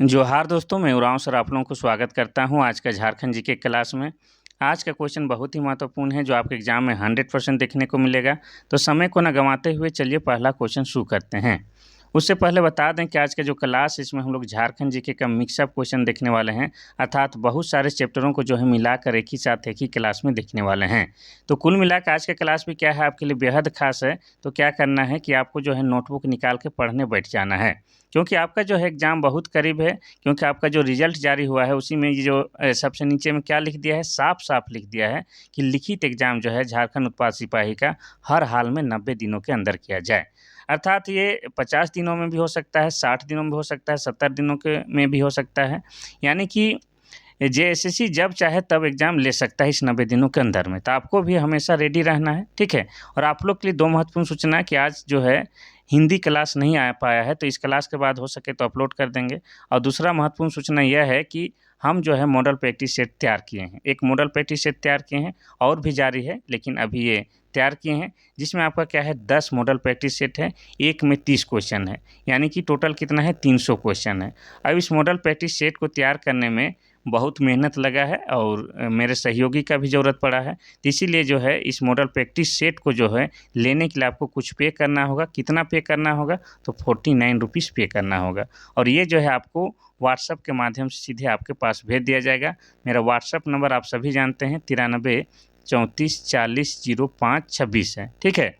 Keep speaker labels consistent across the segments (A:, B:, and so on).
A: जोहार दोस्तों, मैं उरांव सर आप लोगों को स्वागत करता हूं आज का झारखंड जीके क्लास में। आज का क्वेश्चन बहुत ही महत्वपूर्ण है जो आपके एग्जाम में 100% देखने को मिलेगा। तो समय को न गंवाते हुए चलिए पहला क्वेश्चन शुरू करते हैं। उससे पहले बता दें कि आज का जो क्लास है इसमें हम लोग झारखंड जीके का मिक्सअप क्वेश्चन देखने वाले हैं, अर्थात बहुत सारे चैप्टरों को जो है मिलाकर एक ही साथ एक ही क्लास में देखने वाले हैं। तो कुल मिलाकर आज का क्लास भी क्या है आपके लिए बेहद खास है। तो क्या करना है कि आपको जो है नोटबुक निकाल के पढ़ने बैठ जाना है, क्योंकि आपका जो है एग्ज़ाम बहुत करीब है। क्योंकि आपका जो रिजल्ट जारी हुआ है उसी में ये जो सबसे नीचे में क्या लिख दिया है, साफ साफ लिख दिया है कि लिखित एग्ज़ाम जो है झारखंड उत्पाद सिपाही का हर हाल में 90 दिनों के अंदर किया जाए। अर्थात ये 50 दिनों में भी हो सकता है, 60 दिनों में भी हो सकता है, 70 दिनों के में भी हो सकता है। यानी कि जेएसएससी जब चाहे तब एग्ज़ाम ले सकता है इस 90 दिनों के अंदर में। तो आपको भी हमेशा रेडी रहना है, ठीक है। और आप लोग के लिए 2 महत्वपूर्ण सूचना है कि आज जो है हिंदी क्लास नहीं आ पाया है, तो इस क्लास के बाद हो सके तो अपलोड कर देंगे। और दूसरा महत्वपूर्ण सूचना यह है कि हम जो है मॉडल प्रैक्टिस सेट तैयार किए हैं। एक मॉडल प्रैक्टिस सेट तैयार किए हैं और भी जारी है, लेकिन अभी ये तैयार किए हैं जिसमें आपका क्या है 10 मॉडल प्रैक्टिस सेट है, एक में 30 क्वेश्चन है, यानी कि टोटल कितना है 300 क्वेश्चन है। अब इस मॉडल प्रैक्टिस सेट को तैयार करने में बहुत मेहनत लगा है और मेरे सहयोगी का भी ज़रूरत पड़ा है। तो इसीलिए जो है इस मॉडल प्रैक्टिस सेट को जो है लेने के लिए आपको कुछ पे करना होगा। कितना पे करना होगा? तो 49 रुपीज़ पे करना होगा। और ये जो है आपको व्हाट्सएप के माध्यम से सीधे आपके पास भेज दिया जाएगा। मेरा व्हाट्सएप नंबर आप सभी जानते हैं 93 34 40 05 26 है, ठीक है।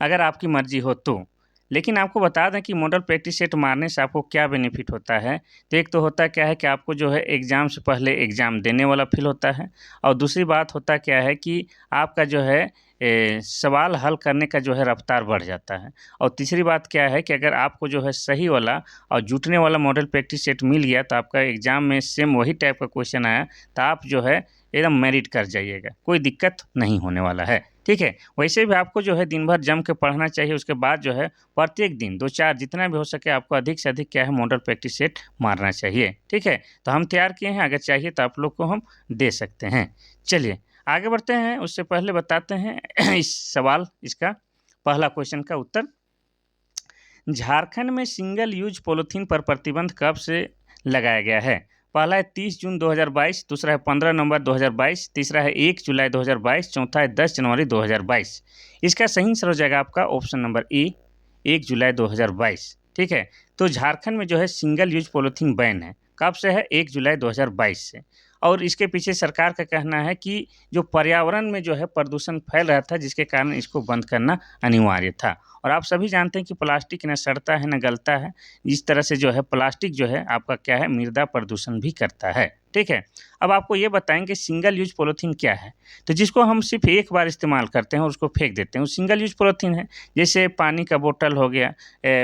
A: अगर आपकी मर्ज़ी हो तो। लेकिन आपको बता दें कि मॉडल प्रैक्टिस सेट मारने से आपको क्या बेनिफिट होता है। तो एक तो होता क्या है कि आपको जो है एग्ज़ाम से पहले एग्ज़ाम देने वाला फ़ील होता है। और दूसरी बात होता क्या है कि आपका जो है सवाल हल करने का जो है रफ़्तार बढ़ जाता है। और तीसरी बात क्या है कि अगर आपको जो है सही वाला और जुटने वाला मॉडल प्रैक्टिस सेट मिल गया तो आपका एग्ज़ाम में सेम वही टाइप का क्वेश्चन आया तो आप जो है एकदम मेरिट कर जाइएगा, कोई दिक्कत नहीं होने वाला है, ठीक है। वैसे भी आपको जो है दिन भर जम के पढ़ना चाहिए। उसके बाद जो है प्रत्येक दिन 2-4 जितना भी हो सके आपको अधिक से अधिक क्या है मॉडल प्रैक्टिस सेट मारना चाहिए, ठीक है। तो हम तैयार किए हैं, अगर चाहिए तो आप लोग को हम दे सकते हैं। चलिए आगे बढ़ते हैं, उससे पहले बताते हैं इस सवाल इसका पहला क्वेश्चन का उत्तर। झारखंड में सिंगल यूज पॉलीथीन पर प्रतिबंध कब से लगाया गया है? पहला है 30 जून 2022, दूसरा है 15 नवंबर 2022, तीसरा है 1 जुलाई 2022, चौथा है 10 जनवरी 2022। इसका सही आंसर हो जाएगा आपका ऑप्शन नंबर ए, 1 जुलाई 2022, ठीक है। तो झारखंड में जो है सिंगल यूज पॉलीथीन बैन है, कब से है? 1 जुलाई 2022 से। और इसके पीछे सरकार का कहना है कि जो पर्यावरण में जो है प्रदूषण फैल रहा था जिसके कारण इसको बंद करना अनिवार्य था। और आप सभी जानते हैं कि प्लास्टिक न सड़ता है न गलता है। इस तरह से जो है प्लास्टिक जो है आपका क्या है मृदा प्रदूषण भी करता है, ठीक है। अब आपको ये बताएंगे सिंगल यूज पॉलीथीन क्या है। तो जिसको हम सिर्फ एक बार इस्तेमाल करते हैं और उसको फेंक देते हैं वो सिंगल यूज पॉलीथीन है। जैसे पानी का बोतल हो गया,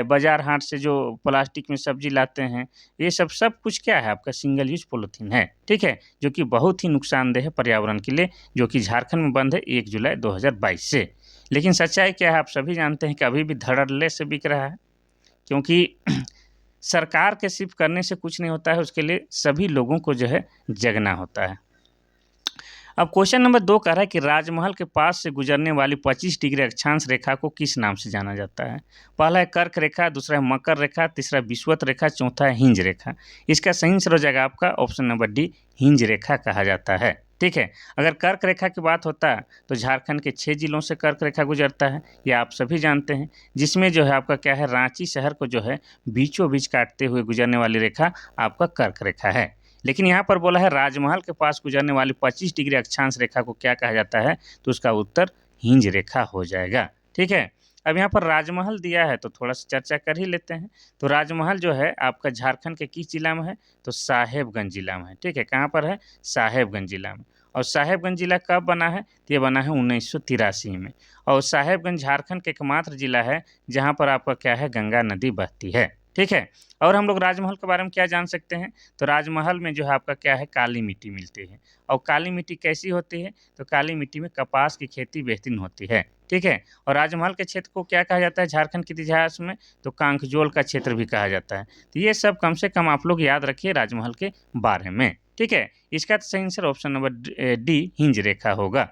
A: बाजार हाट से जो प्लास्टिक में सब्जी लाते हैं, ये सब कुछ क्या है आपका सिंगल यूज पॉलीथीन है, ठीक है। जो कि बहुत ही नुकसानदेह है पर्यावरण के लिए, जो कि झारखंड में बंद है 1 जुलाई 2022 से। लेकिन सच्चाई क्या है आप सभी जानते हैं कि अभी भी धड़ल्ले से बिक रहा है, क्योंकि सरकार के सिर्फ करने से कुछ नहीं होता है, उसके लिए सभी लोगों को जो है जगना होता है। अब क्वेश्चन नंबर 2 कह रहा है कि राजमहल के पास से गुजरने वाली 25 डिग्री अक्षांश रेखा को किस नाम से जाना जाता है? पहला है कर्क रेखा, दूसरा है मकर रेखा, तीसरा विषुवत रेखा, चौथा है हिंज रेखा। इसका सही आंसर हो जाएगा आपका ऑप्शन नंबर डी, हिंज रेखा कहा जाता है, ठीक है। अगर कर्क रेखा की बात होता है तो झारखंड के 6 जिलों से कर्क रेखा गुजरता है, ये आप सभी जानते हैं। जिसमें जो है आपका क्या है रांची शहर को जो है बीचों बीच काटते हुए गुजरने वाली रेखा आपका कर्क रेखा है। लेकिन यहाँ पर बोला है राजमहल के पास गुजरने वाली 25 डिग्री अक्षांश रेखा को क्या कहा जाता है, तो उसका उत्तर हिंज रेखा हो जाएगा, ठीक है। अब यहाँ पर राजमहल दिया है तो थोड़ा सा चर्चा कर ही लेते हैं। तो राजमहल जो है आपका झारखंड के किस जिला में है? तो साहेबगंज जिला में है, ठीक है। कहाँ पर है? साहेबगंज जिला में। और साहेबगंज जिला कब बना है? तो ये बना है 1983 में। और साहेबगंज झारखंड का एकमात्र जिला है जहाँ पर आपका क्या है गंगा नदी बहती है, ठीक है। और हम लोग राजमहल के बारे में क्या जान सकते हैं? तो राजमहल में जो है आपका क्या है काली मिट्टी मिलती है। और काली मिट्टी कैसी होती है? तो काली मिट्टी में कपास की खेती बेहतरीन होती है, ठीक है। और राजमहल के क्षेत्र को क्या कहा जाता है झारखंड के इतिहास में? तो कांखजोल का क्षेत्र भी कहा जाता है। तो ये सब कम से कम आप लोग याद रखिए राजमहल के बारे में, ठीक है। इसका सही answer option number D hinge रेखा होगा।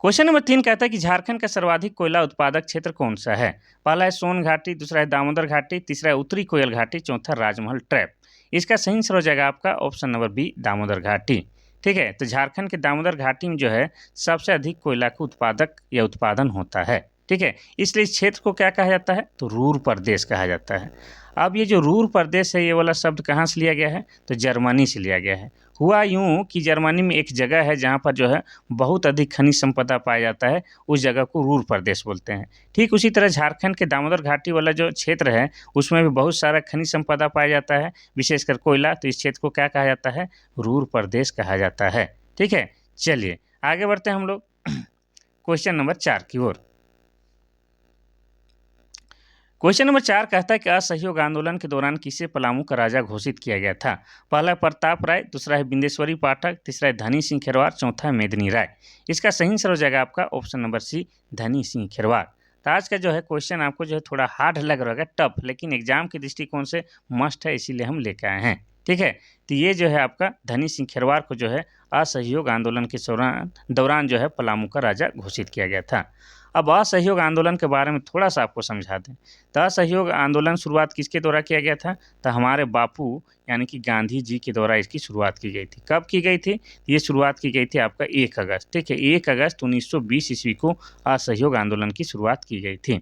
A: क्वेश्चन नंबर 3 कहता है कि झारखंड का सर्वाधिक कोयला उत्पादक क्षेत्र कौन सा है? पहला है सोन घाटी, दूसरा है दामोदर घाटी, तीसरा है उत्तरी कोयल घाटी, चौथा राजमहल ट्रैप। इसका सही आंसर हो जाएगा आपका ऑप्शन नंबर बी, दामोदर घाटी। ठीक है, तो झारखंड के दामोदर घाटी में जो है सबसे अधिक कोयला का उत्पादक या उत्पादन होता है। ठीक है, इसलिए इस क्षेत्र को क्या कहा जाता है? तो रूर प्रदेश कहा जाता है। अब ये जो रूर प्रदेश है, ये वाला शब्द कहाँ से लिया गया है? तो जर्मनी से लिया गया है। हुआ यूँ कि जर्मनी में एक जगह है जहाँ पर जो है बहुत अधिक खनिज संपदा पाया जाता है, उस जगह को रूर प्रदेश बोलते हैं। ठीक उसी तरह झारखंड के दामोदर घाटी वाला जो क्षेत्र है, उसमें भी बहुत सारा खनिज संपदा पाया जाता है, विशेषकर कोयला। तो इस क्षेत्र को क्या कहा जाता है? रूर प्रदेश कहा जाता है। ठीक है, चलिए आगे बढ़ते हैं हम लोग क्वेश्चन नंबर 4 की ओर। क्वेश्चन नंबर 4 कहता है कि असहयोग आंदोलन के दौरान किसे पलामू का राजा घोषित किया गया था? पहला है प्रताप राय, दूसरा है बिंदेश्वरी पाठक, तीसरा है धनी सिंह खेरवार, चौथा है मेदिनी राय। इसका सही आंसर हो जाएगा आपका ऑप्शन नंबर सी, धनी सिंह खेरवार। तो आज का जो है क्वेश्चन आपको जो है थोड़ा हार्ड लग रहा है, टफ, लेकिन एग्जाम के दृष्टिकोण से मस्ट है, इसीलिए हम लेकर आए हैं। ठीक है, तो ये जो है आपका धनी सिंह खेरवार को जो है असहयोग आंदोलन के दौरान जो है पलामू का राजा घोषित किया गया था। अब असहयोग आंदोलन के बारे में थोड़ा सा आपको समझा दें। तो असहयोग आंदोलन शुरुआत किसके द्वारा किया गया था? तो हमारे बापू यानी कि गांधी जी के द्वारा इसकी शुरुआत की गई थी। कब की गई थी? ये शुरुआत की गई थी आपका 1 अगस्त। ठीक है, 1 अगस्त 1920 ईस्वी को असहयोग आंदोलन की शुरुआत की गई थी।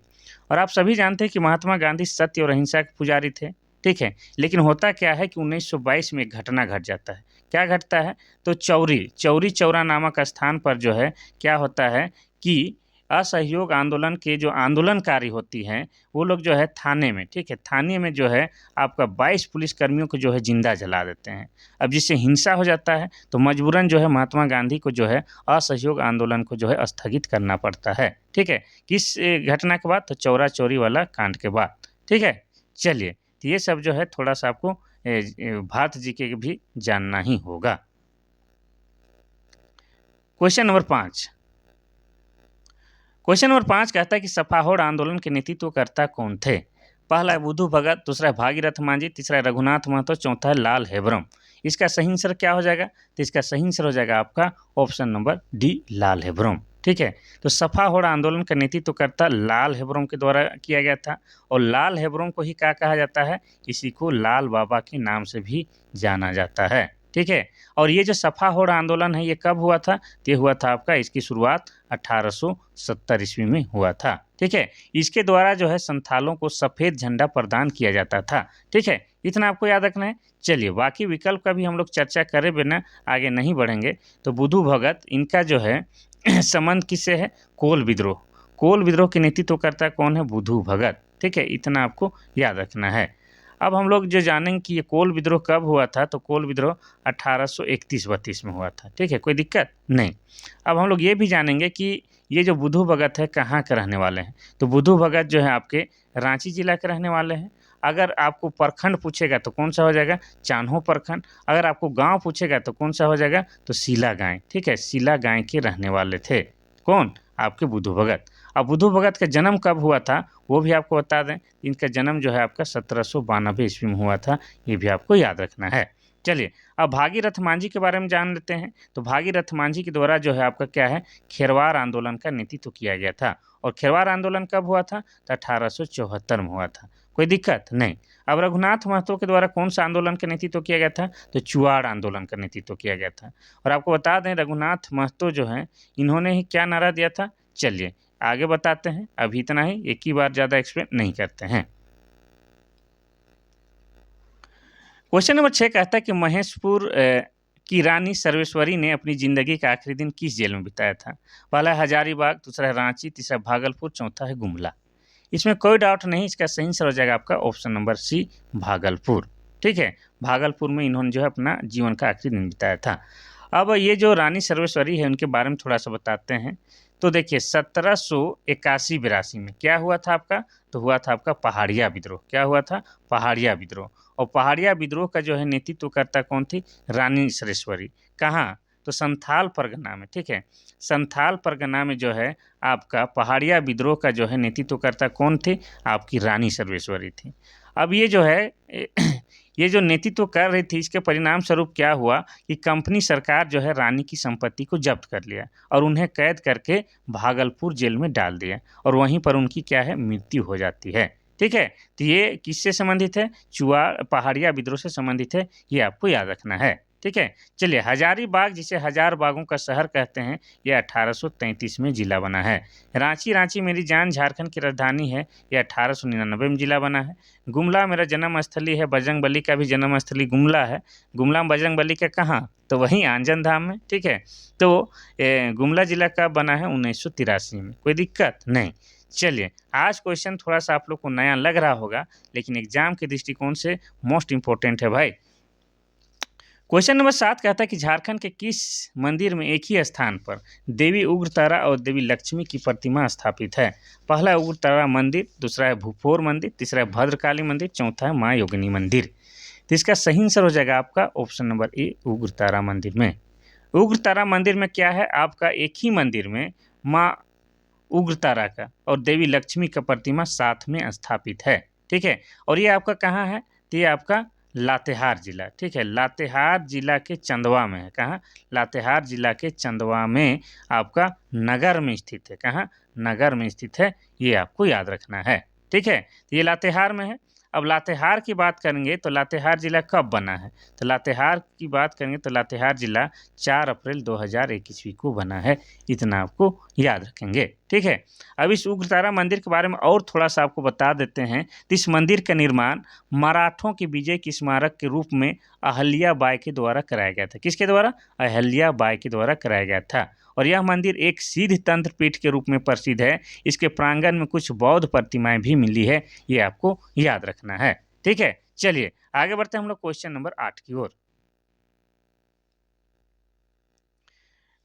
A: और आप सभी जानते हैं कि महात्मा गांधी सत्य और अहिंसा के पुजारी थे। ठीक है, लेकिन होता क्या है कि 1922 में एक घटना घट जाता है। क्या घटता है? तो चौरी चौरा नामक स्थान पर जो है क्या होता है कि असहयोग आंदोलन के जो आंदोलनकारी होती हैं, वो लोग जो है थाने में, ठीक है, थाने में जो है आपका 22 पुलिसकर्मियों को जो है जिंदा जला देते हैं। अब जिससे हिंसा हो जाता है, तो मजबूरन जो है महात्मा गांधी को जो है असहयोग आंदोलन को जो है स्थगित करना पड़ता है। ठीक है, किस घटना के बाद? तो चौरा चौरी वाला कांड के बाद। ठीक है, चलिए, तो ये सब जो है थोड़ा सा आपको भारत जी के भी जानना ही होगा। Question number 5। क्वेश्चन नंबर 5 कहता है कि सफाहोड़ आंदोलन के नेतृत्वकर्ता कौन थे? पहला है बुद्धू भगत, दूसरा है भागीरथ मांझी, तीसरा है रघुनाथ महतो, चौथा है लाल हेब्रम। इसका सही आंसर क्या हो जाएगा? तो इसका सही आंसर हो जाएगा आपका ऑप्शन नंबर डी, लाल हेब्रम। ठीक है, तो सफाहोड़ आंदोलन का नेतृत्वकर्ता लाल हेब्रम के द्वारा किया गया था। और लाल हेब्रम को ही क्या कहा जाता है? इसी को लाल बाबा के नाम से भी जाना जाता है। ठीक है, और ये जो सफाहोड़ आंदोलन है, ये कब हुआ था? ये हुआ था आपका, इसकी शुरुआत 1870 ईस्वी में हुआ था। ठीक है, इसके द्वारा जो है संथालों को सफ़ेद झंडा प्रदान किया जाता था। ठीक है, इतना आपको याद रखना है। चलिए, बाकी विकल्प का भी हम लोग चर्चा करे बिना आगे नहीं बढ़ेंगे। तो बुद्धू भगत, इनका जो है संबंध किससे है? कोल विद्रोह। कोल विद्रोह के नेतृत्वकर्ता कौन है? बुद्धू भगत। ठीक है, इतना आपको याद रखना है। अब हम लोग जो जानेंगे कि ये कोल विद्रोह कब हुआ था, तो कोल विद्रोह 1831-32 में हुआ था। ठीक है, कोई दिक्कत नहीं। अब हम लोग ये भी जानेंगे कि ये जो बुद्धू भगत है कहाँ के रहने वाले हैं। तो बुद्धू भगत जो है आपके रांची जिला के रहने वाले हैं। अगर आपको प्रखंड पूछेगा तो कौन सा हो जाएगा? चान्हो प्रखंड। अगर आपको गांव पूछेगा तो कौन सा हो जाएगा? तो सीला गाय। ठीक है, सीला गाय के रहने वाले थे। कौन? आपके बुद्धू भगत। अब बुद्धू भगत का जन्म कब हुआ था वो भी आपको बता दें। इनका जन्म जो है आपका 1792 ईस्वी में हुआ था, ये भी आपको याद रखना है। चलिए, अब भागीरथ मांझी के बारे में जान लेते हैं। तो भागीरथ मांझी के द्वारा जो है आपका क्या है? खेरवार आंदोलन का नेतृत्व किया गया था। और खेरवार आंदोलन कब हुआ था? तो 1874 में हुआ था। कोई दिक्कत नहीं। अब रघुनाथ महतो के द्वारा कौन सा आंदोलन का नेतृत्व किया गया था? तो चुआड़ आंदोलन का नेतृत्व किया गया था। और आपको बता दें, रघुनाथ महतो जो हैं, इन्होंने ही क्या नारा दिया था? चलिए आगे बताते हैं। अभी इतना ही, एक ही बार ज़्यादा एक्सप्लेन नहीं करते हैं। क्वेश्चन नंबर 6 कहता है कि महेशपुर की रानी सर्वेश्वरी ने अपनी ज़िंदगी का आखिरी दिन किस जेल में बिताया था? पहला है हजारीबाग, दूसरा है रांची, तीसरा भागलपुर, चौथा है गुमला। इसमें कोई डाउट नहीं, इसका सही आंसर हो जाएगा आपका ऑप्शन नंबर सी, भागलपुर। ठीक है, भागलपुर में इन्होंने जो है अपना जीवन का आखिरी दिन बिताया था। अब ये जो रानी सर्वेश्वरी है, उनके बारे में थोड़ा सा बताते हैं। तो देखिए, 1781-82 में क्या हुआ था आपका? तो हुआ था आपका पहाड़िया विद्रोह। क्या हुआ था? पहाड़िया विद्रोह। और पहाड़िया विद्रोह का जो है नेतृत्वकर्ता कौन थी? रानी सर्वेश्वरी। कहाँ? तो संथाल परगना में। ठीक है, संथाल परगना में जो है आपका पहाड़िया विद्रोह का जो है नेतृत्वकर्ता कौन थी? आपकी रानी सर्वेश्वरी थी। अब ये जो है ये जो नेतृत्व कर रही थी, इसके परिणाम स्वरूप क्या हुआ कि कंपनी सरकार जो है रानी की संपत्ति को जब्त कर लिया और उन्हें कैद करके भागलपुर जेल में डाल दिया और वहीं पर उनकी क्या है, मृत्यु हो जाती है। ठीक है, तो ये किससे संबंधित है? पहाड़िया विद्रोह से संबंधित है, ये आपको याद रखना है। ठीक है, चलिए हजारीबाग, जिसे हजार बागों का शहर कहते हैं, यह 1833 में जिला बना है। रांची, रांची मेरी जान झारखंड की राजधानी है, यह 1899 में जिला बना है। गुमला मेरा जन्म स्थली है, बजरंगबली का भी जन्म स्थली गुमला है। गुमला में बजरंगबली का कहाँ? तो वहीं आंजन धाम में। ठीक है, तो गुमला जिला कब बना है? 1983 में। कोई दिक्कत नहीं। चलिए, आज क्वेश्चन थोड़ा सा आप लोग को नया लग रहा होगा, लेकिन एग्जाम के दृष्टिकोण से मोस्ट इंपॉर्टेंट है भाई। क्वेश्चन नंबर 7 कहता है कि झारखंड के किस मंदिर में एक ही स्थान पर देवी उग्रतारा और देवी लक्ष्मी की प्रतिमा स्थापित है? पहला है उग्रतारा मंदिर, दूसरा है भूपोर मंदिर, तीसरा है भद्रकाली मंदिर, चौथा है माँ योगिनी मंदिर। तो इसका सही आंसर हो जाएगा आपका ऑप्शन नंबर ए, उग्रतारा मंदिर में। उग्रतारा मंदिर में क्या है आपका, एक ही मंदिर में माँ उग्रतारा का और देवी लक्ष्मी का प्रतिमा साथ में स्थापित है। ठीक है, और ये आपका कहाँ है? तो ये आपका लातेहार जिला। ठीक है, लातेहार जिला के चंदवा में है। कहाँ? लातेहार जिला के चंदवा में आपका नगर में स्थित है। कहाँ? नगर में स्थित है, ये आपको याद रखना है। ठीक है, तो ये लातेहार में है। अब लातेहार की बात करेंगे तो लातेहार जिला कब बना है? तो लातेहार की बात करेंगे तो लातेहार जिला 4 अप्रैल 2001 ईस्वी को बना है। इतना आपको याद रखेंगे। ठीक है, अब इस उग्रतारा मंदिर के बारे में और थोड़ा सा आपको बता देते हैं। तो इस मंदिर का निर्माण मराठों की विजय की स्मारक के रूप में अहल्या बाई के द्वारा कराया गया था। किसके द्वारा? अहल्या बाई के द्वारा कराया गया था। और यह मंदिर एक सिद्ध तंत्र पीठ के रूप में प्रसिद्ध है। इसके प्रांगण में कुछ बौद्ध प्रतिमाएं भी मिली है, ये आपको याद रखना है। ठीक है, चलिए आगे बढ़ते हैं हम लोग क्वेश्चन नंबर 8 की ओर।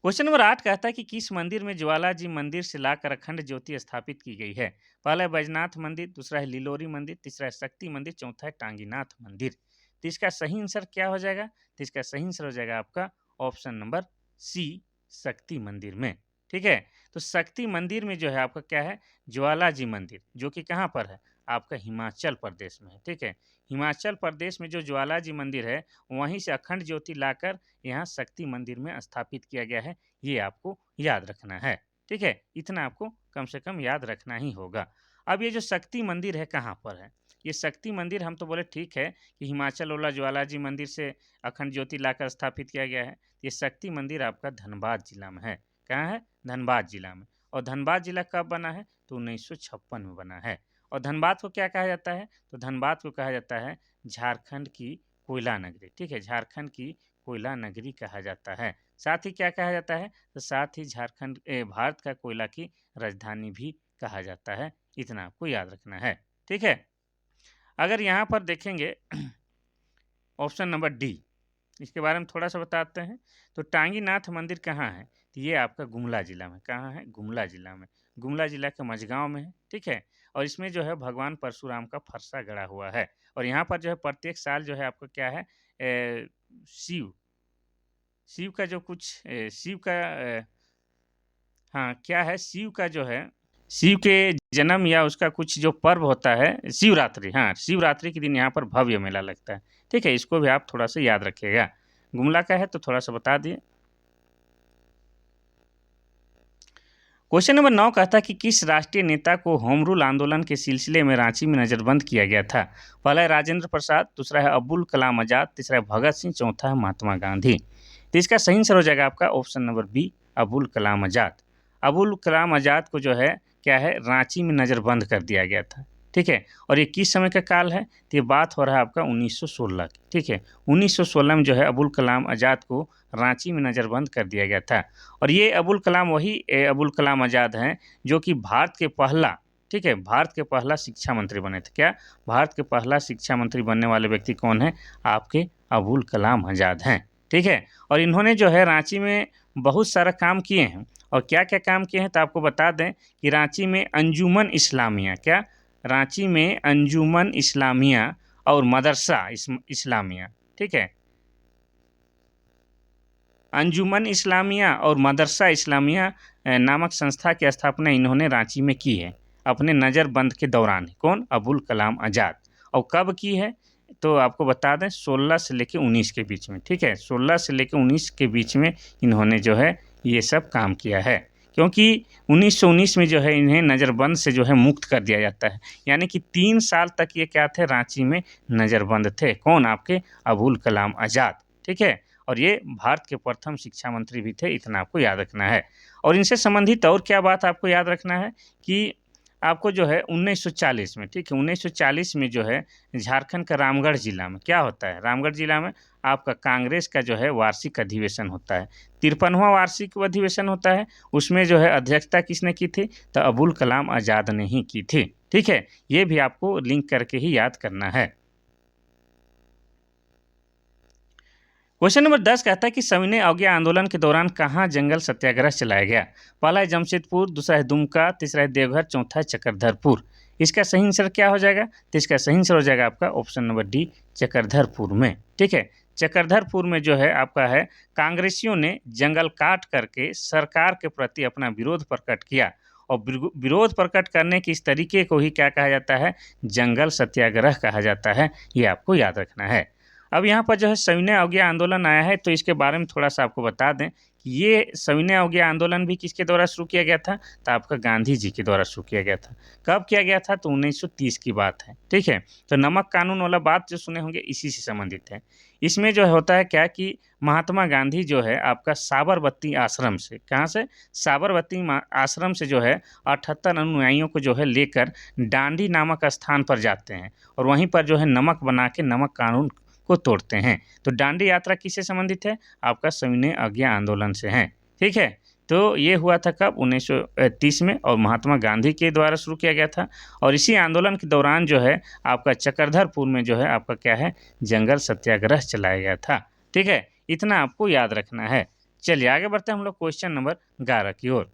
A: क्वेश्चन नंबर 8 कहता है कि किस मंदिर में ज्वाला जी मंदिर से लाकर अखंड ज्योति स्थापित की गई है? पहला है बैजनाथ मंदिर, दूसरा है लिलोरी मंदिर, तीसरा है शक्ति मंदिर, चौथा है टांगीनाथ मंदिर। तो इसका सही आंसर क्या हो जाएगा? तो इसका सही आंसर हो जाएगा आपका ऑप्शन नंबर सी, शक्ति मंदिर में। ठीक है, तो शक्ति मंदिर में जो है आपका क्या है, ज्वाला जी मंदिर, जो कि कहाँ पर है? आपका हिमाचल प्रदेश में है। ठीक है, हिमाचल प्रदेश में जो ज्वाला जी मंदिर है, वहीं से अखंड ज्योति लाकर यहाँ शक्ति मंदिर में स्थापित किया गया है, ये आपको याद रखना है। ठीक है, इतना आपको कम से कम याद रखना ही होगा। अब ये जो शक्ति मंदिर है कहाँ पर है? ये शक्ति मंदिर हम तो बोले ठीक है कि हिमाचल वाला ज्वाला जी मंदिर से अखंड ज्योति लाकर स्थापित किया गया है। ये शक्ति मंदिर आपका धनबाद जिला में है। कहाँ है? धनबाद जिला में। और धनबाद जिला कब बना है? तो 1956 में बना है। और धनबाद को क्या कहा जाता है? तो धनबाद को कहा जाता है झारखंड की कोयला नगरी। ठीक है, झारखंड की कोयला नगरी कहा जाता है। साथ ही क्या कहा जाता है? तो साथ ही भारत का कोयला की राजधानी भी कहा जाता है। इतना आपको याद रखना है। ठीक है, अगर यहाँ पर देखेंगे ऑप्शन नंबर डी, इसके बारे में थोड़ा सा बताते हैं। तो टांगीनाथ मंदिर कहाँ है? तो ये आपका गुमला जिला में। कहाँ है? गुमला जिला में। गुमला जिला के मझगांव में है। ठीक है, और इसमें जो है भगवान परशुराम का फरसा गड़ा हुआ है। और यहाँ पर जो है प्रत्येक साल जो है आपका क्या है, शिव का जो कुछ शिव का हाँ क्या है, शिव का जो है, शिव के जन्म या उसका कुछ जो पर्व होता है, शिवरात्रि। हाँ, शिवरात्रि के दिन यहाँ पर भव्य मेला लगता है। ठीक है, इसको भी आप थोड़ा सा याद रखिएगा। गुमला का है तो थोड़ा सा बता दिए। क्वेश्चन नंबर 9 कहता है कि किस राष्ट्रीय नेता को होम रूल आंदोलन के सिलसिले में रांची में नजरबंद किया गया था? पहला है राजेंद्र प्रसाद, दूसरा है अबुल कलाम आजाद, तीसरा है भगत सिंह, चौथा है महात्मा गांधी। तो इसका सही आंसर हो जाएगा आपका option number B, Abul Kalam Azad. Abul Kalam Azad को जो है क्या है, रांची में नज़रबंद कर दिया गया था। ठीक है, और ये किस समय का काल है? तो ये बात हो रहा है आपका 1916 की। ठीक है, 1916 में जो है अबुल कलाम आज़ाद को रांची में नज़रबंद कर दिया गया था। और ये अबुल कलाम वही अबुल कलाम आज़ाद हैं जो कि भारत के पहला, ठीक है, भारत के पहला शिक्षा मंत्री बने थे। क्या? भारत के पहला शिक्षा मंत्री बनने वाले व्यक्ति कौन है? आपके अबुल कलाम आज़ाद हैं। ठीक है, और इन्होंने जो है रांची में बहुत सारा काम किए हैं। और क्या क्या काम किए हैं तो आपको बता दें कि रांची में अंजुमन इस्लामिया, क्या? रांची में अंजुमन इस्लामिया और मदरसा इस्लामिया, ठीक है, अंजुमन इस्लामिया और मदरसा इस्लामिया नामक संस्था की स्थापना इन्होंने रांची में की है अपने नज़रबंद के दौरान। कौन? अबुल कलाम आज़ाद। और कब की है? तो आपको बता दें 16 से लेके 19 के बीच में, ठीक है, 16 से लेके 19 के बीच में इन्होंने जो है ये सब काम किया है, क्योंकि 1919 में जो है इन्हें नज़रबंद से जो है मुक्त कर दिया जाता है। यानी कि 3 साल तक ये क्या थे, रांची में नज़रबंद थे। कौन? आपके अबुल कलाम आज़ाद, ठीक है। और ये भारत के प्रथम शिक्षा मंत्री भी थे, इतना आपको याद रखना है। और इनसे संबंधित और क्या बात आपको याद रखना है कि आपको जो है 1940 में, ठीक है, 1940 में जो है झारखंड का रामगढ़ जिला में क्या होता है, रामगढ़ जिला में आपका कांग्रेस का जो है वार्षिक अधिवेशन होता है, 53वां वार्षिक अधिवेशन होता है। उसमें जो है अध्यक्षता किसने की थी, तो अबुल कलाम आज़ाद ने ही की थी, ठीक है। ये भी आपको लिंक करके ही याद करना है। क्वेश्चन नंबर 10 कहता है कि सविनय अवज्ञा आंदोलन के दौरान कहाँ जंगल सत्याग्रह चलाया गया। पहला है जमशेदपुर, दूसरा है दुमका, तीसरा है देवघर, चौथा है चक्रधरपुर। इसका सही आंसर क्या हो जाएगा, तो इसका सही आंसर हो जाएगा आपका ऑप्शन नंबर डी, चक्रधरपुर में, ठीक है। चक्रधरपुर में जो है आपका है कांग्रेसियों ने जंगल काट करके सरकार के प्रति अपना विरोध प्रकट किया, और विरोध प्रकट करने के इस तरीके को ही क्या कहा जाता है, जंगल सत्याग्रह कहा जाता है। ये आपको याद रखना है। अब यहाँ पर जो है सविनय अवज्ञा आंदोलन आया है, तो इसके बारे में थोड़ा सा आपको बता दें कि ये सविनय अवज्ञा आंदोलन भी किसके द्वारा शुरू किया गया था, तो आपका गांधी जी के द्वारा शुरू किया गया था। कब किया गया था, तो 1930 की बात है, ठीक है। तो नमक कानून वाला बात जो सुने होंगे इसी से संबंधित है। इसमें जो होता है क्या कि महात्मा गांधी जो है आपका साबरमती आश्रम से, कहाँ से, साबरमती आश्रम से जो है 78 अनुयायियों को जो है लेकर डांडी नामक स्थान पर जाते हैं, और वहीं पर जो है नमक बना के नमक कानून को तोड़ते हैं। तो दांडी यात्रा किससे संबंधित है, आपका सविनय अवज्ञा आंदोलन से है, ठीक है। तो ये हुआ था कब, 1930 में, और महात्मा गांधी के द्वारा शुरू किया गया था। और इसी आंदोलन के दौरान जो है आपका चक्रधरपुर में जो है आपका क्या है, जंगल सत्याग्रह चलाया गया था, ठीक है। इतना आपको याद रखना है। चलिए आगे बढ़ते हैं हम लोग क्वेश्चन नंबर 11 की ओर।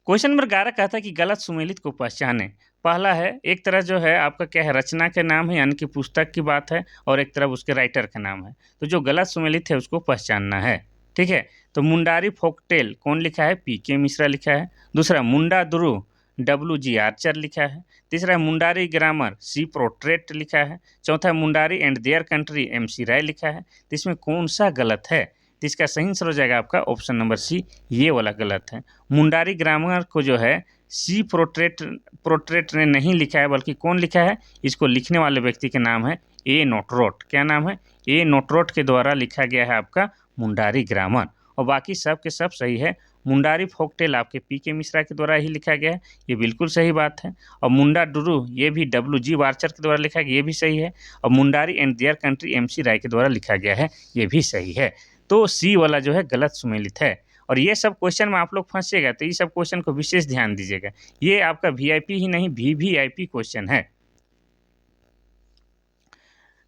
A: क्वेश्चन नंबर 11 कहता है कि गलत सुमेलित को पहचाने। पहला है, एक तरह जो है आपका क्या है, रचना के नाम है, यानी कि पुस्तक की बात है, और एक तरफ उसके राइटर का नाम है। तो जो गलत सुमेलित है उसको पहचानना है, ठीक है। तो मुंडारी फोकटेल कौन लिखा है, पीके मिश्रा लिखा है। दूसरा मुंडा दुरु, WG आर्चर लिखा है। तीसरा है मुंडारी ग्रामर, C प्रोट्रेट लिखा है। चौथा है Mundari and their country, MC राय लिखा है। तो इसमें कौन सा गलत है, तो इसका सही आंसर हो जाएगा आपका ऑप्शन नंबर सी, ये वाला गलत है। मुंडारी ग्रामर को जो है C प्रोट्रेट ने नहीं लिखा है, बल्कि कौन लिखा है, इसको लिखने वाले व्यक्ति के नाम है A नोटरोट। क्या नाम है, A नोटरोट के द्वारा लिखा गया है आपका मुंडारी ग्रामर, और बाकी सब के सब सही है। मुंडारी फोकटेल आपके PK मिश्रा के द्वारा ही लिखा गया है, ये बिल्कुल सही बात है। और मुंडा डुरू ये भी WG वार्चर के द्वारा लिखा गया, ये भी सही है। और Mundari and their country MC राय के द्वारा लिखा गया है, ये भी सही है। तो सी वाला जो है गलत सुमेलित है। और ये सब क्वेश्चन में आप लोग फंसेगा, तो ये सब क्वेश्चन को विशेष ध्यान दीजिएगा। ये आपका VIP ही नहीं, VVIP क्वेश्चन है।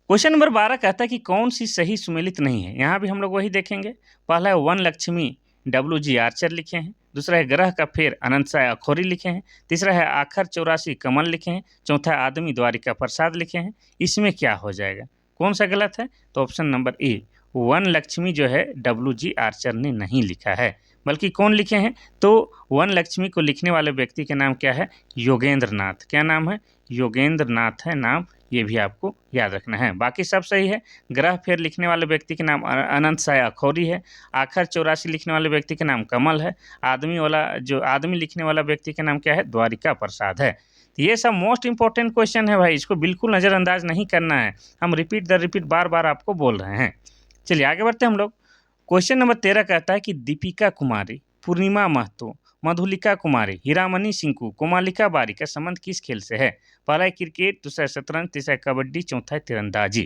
A: क्वेश्चन नंबर 12 कहता है कि कौन सी सही सुमेलित नहीं है। यहाँ भी हम लोग वही देखेंगे। पहला है वन लक्ष्मी, WG आर्चर लिखे हैं। दूसरा है ग्रह का फेर, अनंत साय अखौरी लिखे हैं। तीसरा है आखर 84 कमल लिखे हैं। चौथा है आदमी द्वारिका प्रसाद लिखे हैं। इसमें क्या हो जाएगा, कौन सा गलत है, तो option number A, one Lakshmi जो है WG आर्चर ने नहीं लिखा है, बल्कि कौन लिखे हैं, तो वन लक्ष्मी को लिखने वाले व्यक्ति का नाम क्या है, योगेंद्र नाथ। क्या नाम है, योगेंद्र नाथ है नाम, ये भी आपको याद रखना है। बाकी सब सही है। ग्रह फेर लिखने वाले व्यक्ति के नाम अनंत साय अखौरी है। आखर 84 लिखने वाले व्यक्ति का नाम कमल है। आदमी लिखने वाला व्यक्ति का नाम क्या है, द्वारिका प्रसाद है। तो ये सब मोस्ट इंपॉर्टेंट क्वेश्चन है भाई, इसको बिल्कुल नज़रअंदाज नहीं करना है। हम रिपीट बार बार आपको बोल रहे हैं। चलिए आगे बढ़ते हैं हम लोग। क्वेश्चन नंबर 13 कहता है कि दीपिका कुमारी, पूर्णिमा महतो, मधुलिका कुमारी, हीरामणि सिंकू, कोमालिका बारी का संबंध किस खेल से है। पहला है क्रिकेट, दूसरा है शतरंज, तीसरा है कबड्डी, चौथा है तीरंदाजी।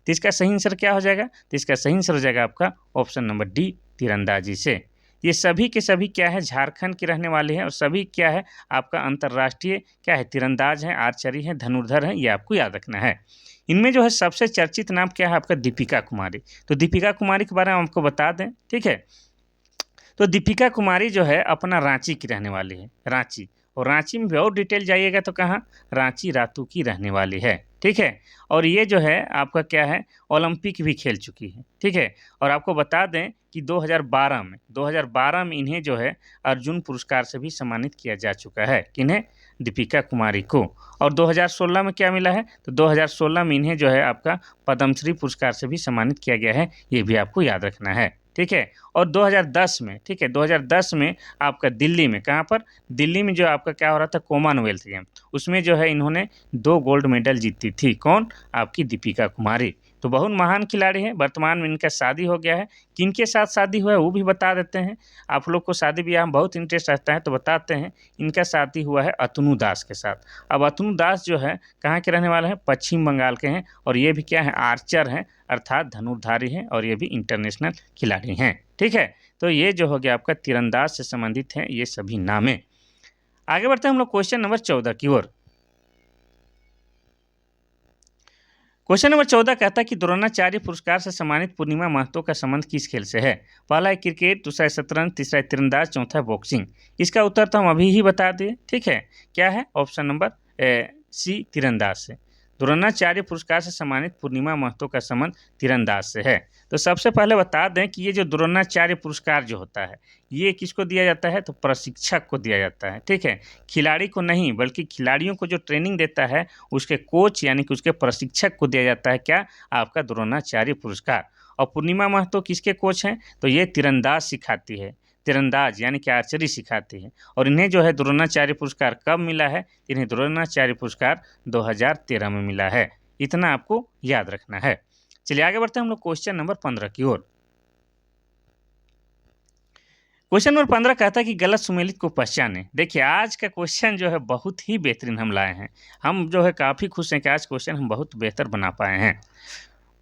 A: तो इसका सही आंसर क्या हो जाएगा, तो इसका सही आंसर हो जाएगा आपका ऑप्शन नंबर डी, तीरंदाजी से। ये सभी के सभी क्या है, झारखंड के रहने वाले हैं, और सभी क्या है आपका अंतर्राष्ट्रीय क्या है, तीरंदाज हैं, आर्चरी हैं, धनुर्धर हैं, ये आपको याद रखना है। इनमें जो है सबसे चर्चित नाम क्या है आपका, दीपिका कुमारी। तो दीपिका कुमारी के बारे में आपको बता दें, ठीक है। तो दीपिका कुमारी जो है अपना रांची की रहने वाली है, रांची। और रांची में भी और डिटेल जाइएगा तो कहाँ, रांची रातू की रहने वाली है, ठीक है। और ये जो है आपका क्या है, ओलंपिक भी खेल चुकी है, ठीक है। और आपको बता दें कि 2012 में इन्हें जो है अर्जुन पुरस्कार से भी सम्मानित किया जा चुका है। किन्हें, दीपिका कुमारी को। और 2016 में क्या मिला है, तो 2016 में इन्हें जो है आपका पद्मश्री पुरस्कार से भी सम्मानित किया गया है, ये भी आपको याद रखना है, ठीक है। और 2010 में, ठीक है, 2010 में आपका दिल्ली में, कहाँ पर, दिल्ली में जो आपका क्या हो रहा था, कॉमनवेल्थ गेम, उसमें जो है इन्होंने 2 गोल्ड मेडल जीती थी। कौन, आपकी दीपिका कुमारी। तो बहुत महान खिलाड़ी हैं। वर्तमान में इनका शादी हो गया है। किनके साथ शादी हुआ है वो भी बता देते हैं। आप लोग को शादी ब्याह में बहुत इंटरेस्ट रहता है तो बताते हैं। इनका शादी हुआ है अतनु दास के साथ। अब अतनु दास जो है कहाँ के रहने वाले हैं, पश्चिम बंगाल के हैं। और ये भी क्या है, आर्चर हैं, अर्थात धनुर्धारी हैं। और ये भी इंटरनेशनल खिलाड़ी हैं, ठीक है। तो ये जो हो गया आपका तीरंदाज से संबंधित हैं ये सभी नामें। आगे बढ़ते हैं हम लोग क्वेश्चन नंबर 14 की ओर। क्वेश्चन नंबर 14 कहता है कि द्रोणाचार्य पुरस्कार से सम्मानित पूर्णिमा महतो का संबंध किस खेल से है। पहला है क्रिकेट, दूसरा है शतरंज, तीसरा है तीरंदाज, चौथा है बॉक्सिंग। इसका उत्तर तो हम अभी ही बता दिए, ठीक है। क्या है, ऑप्शन नंबर सी, तीरंदाज से। द्रोणाचार्य पुरस्कार से सम्मानित पूर्णिमा महतो का संबंध तीरंदाज से है। तो सबसे पहले बता दें कि ये जो द्रोणाचार्य पुरस्कार जो होता है ये किसको दिया जाता है, तो प्रशिक्षक को दिया जाता है, ठीक है। खिलाड़ी को नहीं, बल्कि खिलाड़ियों को जो ट्रेनिंग देता है उसके कोच यानी कि उसके प्रशिक्षक को दिया जाता है क्या, आपका द्रोणाचार्य पुरस्कार। और पूर्णिमा महतो किसके कोच हैं, तो ये तीरंदाज सिखाती है, तीरंदाज यानी कि आर्चरी सिखाती है। और इन्हें जो है द्रोणाचार्य पुरस्कार कब मिला है, इन्हें द्रोणाचार्य पुरस्कार 2013 में मिला है। इतना आपको याद रखना है। चलिए आगे बढ़ते हैं हम लोग क्वेश्चन नंबर 15 की ओर। क्वेश्चन नंबर 15 कहता है कि गलत सुमेलित को पहचाने। देखिए आज का क्वेश्चन जो है बहुत ही बेहतरीन हम लाए हैं। हम जो है काफ़ी खुश हैं कि आज क्वेश्चन हम बहुत बेहतर बना पाए हैं।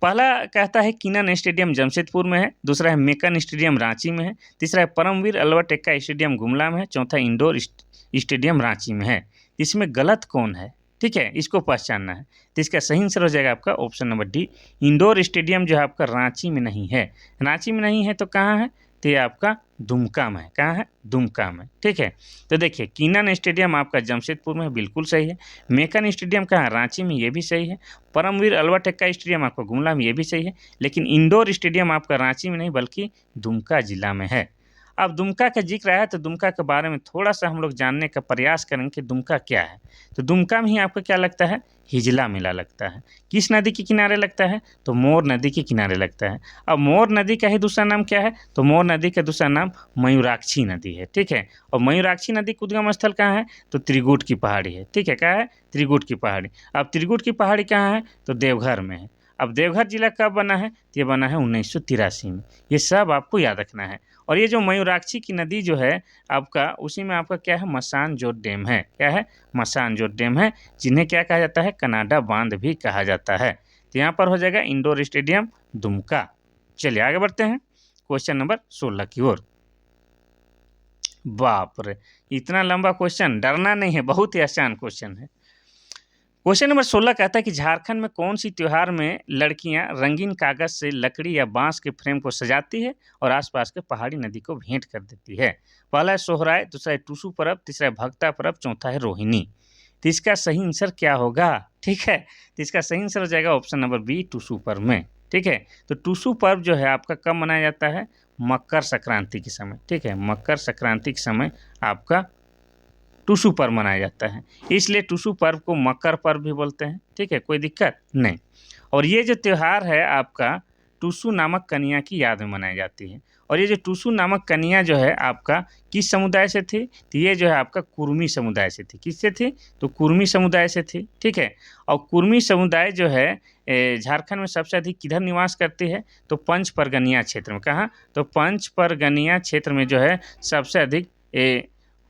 A: पहला कहता है किनन स्टेडियम जमशेदपुर में है, दूसरा है मेकन स्टेडियम रांची में है, तीसरा है परमवीर अल्बर्ट एक्का स्टेडियम गुमला में है, चौथा इंडोर स्टेडियम रांची में है। इसमें गलत कौन है, ठीक है, इसको पहचानना है। तो इसका सही आंसर हो जाएगा आपका option number D, indoor stadium जो है आपका रांची में नहीं है। रांची में नहीं है तो कहाँ है, तो ये आपका दुमका में है। कहाँ है, दुमका में, ठीक है। तो देखिए किनन स्टेडियम आपका जमशेदपुर में बिल्कुल सही है। मेकन स्टेडियम कहाँ है, रांची में, ये भी सही है। परमवीर अल्बर्ट एक्का स्टेडियम आपका गुमला में, ये भी सही है। लेकिन इंडोर स्टेडियम आपका रांची में नहीं बल्कि दुमका जिला में है। अब दुमका का जिक्र आया तो दुमका के बारे में थोड़ा सा हम लोग जानने का प्रयास करेंगे कि दुमका क्या है। तो दुमका में ही आपको क्या लगता है, हिजला मेला लगता है। किस नदी के किनारे लगता है, तो मोर नदी के किनारे लगता है। अब मोर नदी का ही दूसरा नाम क्या है, तो मोर नदी का दूसरा नाम मयूराक्षी नदी है, ठीक है। और मयूराक्षी नदी का उद्गम स्थल कहाँ है, तो त्रिकुट की पहाड़ी है, ठीक है। क्या है, त्रिकुट की पहाड़ी। अब त्रिकुट की पहाड़ी कहाँ है, तो देवघर में है। अब देवघर जिला कब बना है, तो ये बना है 1983 में। ये सब आपको याद रखना है। और ये जो मयूराक्षी की नदी जो है आपका, उसी में आपका क्या है, मसान जोत डैम है। क्या है, मसान जोत डैम है, जिन्हें क्या कहा जाता है, कनाडा बांध भी कहा जाता है। तो यहाँ पर हो जाएगा इंडोर स्टेडियम दुमका। चलिए आगे बढ़ते हैं क्वेश्चन नंबर 16 की ओर। बाप रे, इतना लंबा क्वेश्चन, डरना नहीं है, बहुत ही आसान क्वेश्चन है। क्वेश्चन नंबर 16 कहता है कि झारखंड में कौन सी त्योहार में लड़कियां रंगीन कागज से लकड़ी या बांस के फ्रेम को सजाती है और आसपास के पहाड़ी नदी को भेंट कर देती है। पहला है सोहराय, दूसरा है टूसू पर्व, तीसरा है भगता पर्व, चौथा है रोहिणी। तो इसका सही आंसर क्या होगा, ठीक है। तो इसका सही आंसर हो जाएगा ऑप्शन नंबर बी, टूसू पर्व में, ठीक है। तो टूसू पर्व जो है आपका कब मनाया जाता है, मकर संक्रांति के समय, ठीक है। मकर संक्रांति के समय आपका टूसू पर्व मनाया जाता है, इसलिए टूसू पर्व को मकर पर्व भी बोलते हैं, ठीक है, कोई दिक्कत नहीं। और ये जो त्यौहार है आपका टूसू नामक कन्या की याद में मनाई जाती है। और ये जो टूसू नामक कन्या जो है आपका किस समुदाय से थी, तो ये जो है आपका कुर्मी समुदाय से थी। किससे थी, तो कुर्मी समुदाय से थी, ठीक है। और कुर्मी समुदाय जो है झारखंड में सबसे अधिक किधर निवास करती है, तो पंच परगनिया क्षेत्र में। कहाँ, तो पंच परगनिया क्षेत्र में जो है सबसे अधिक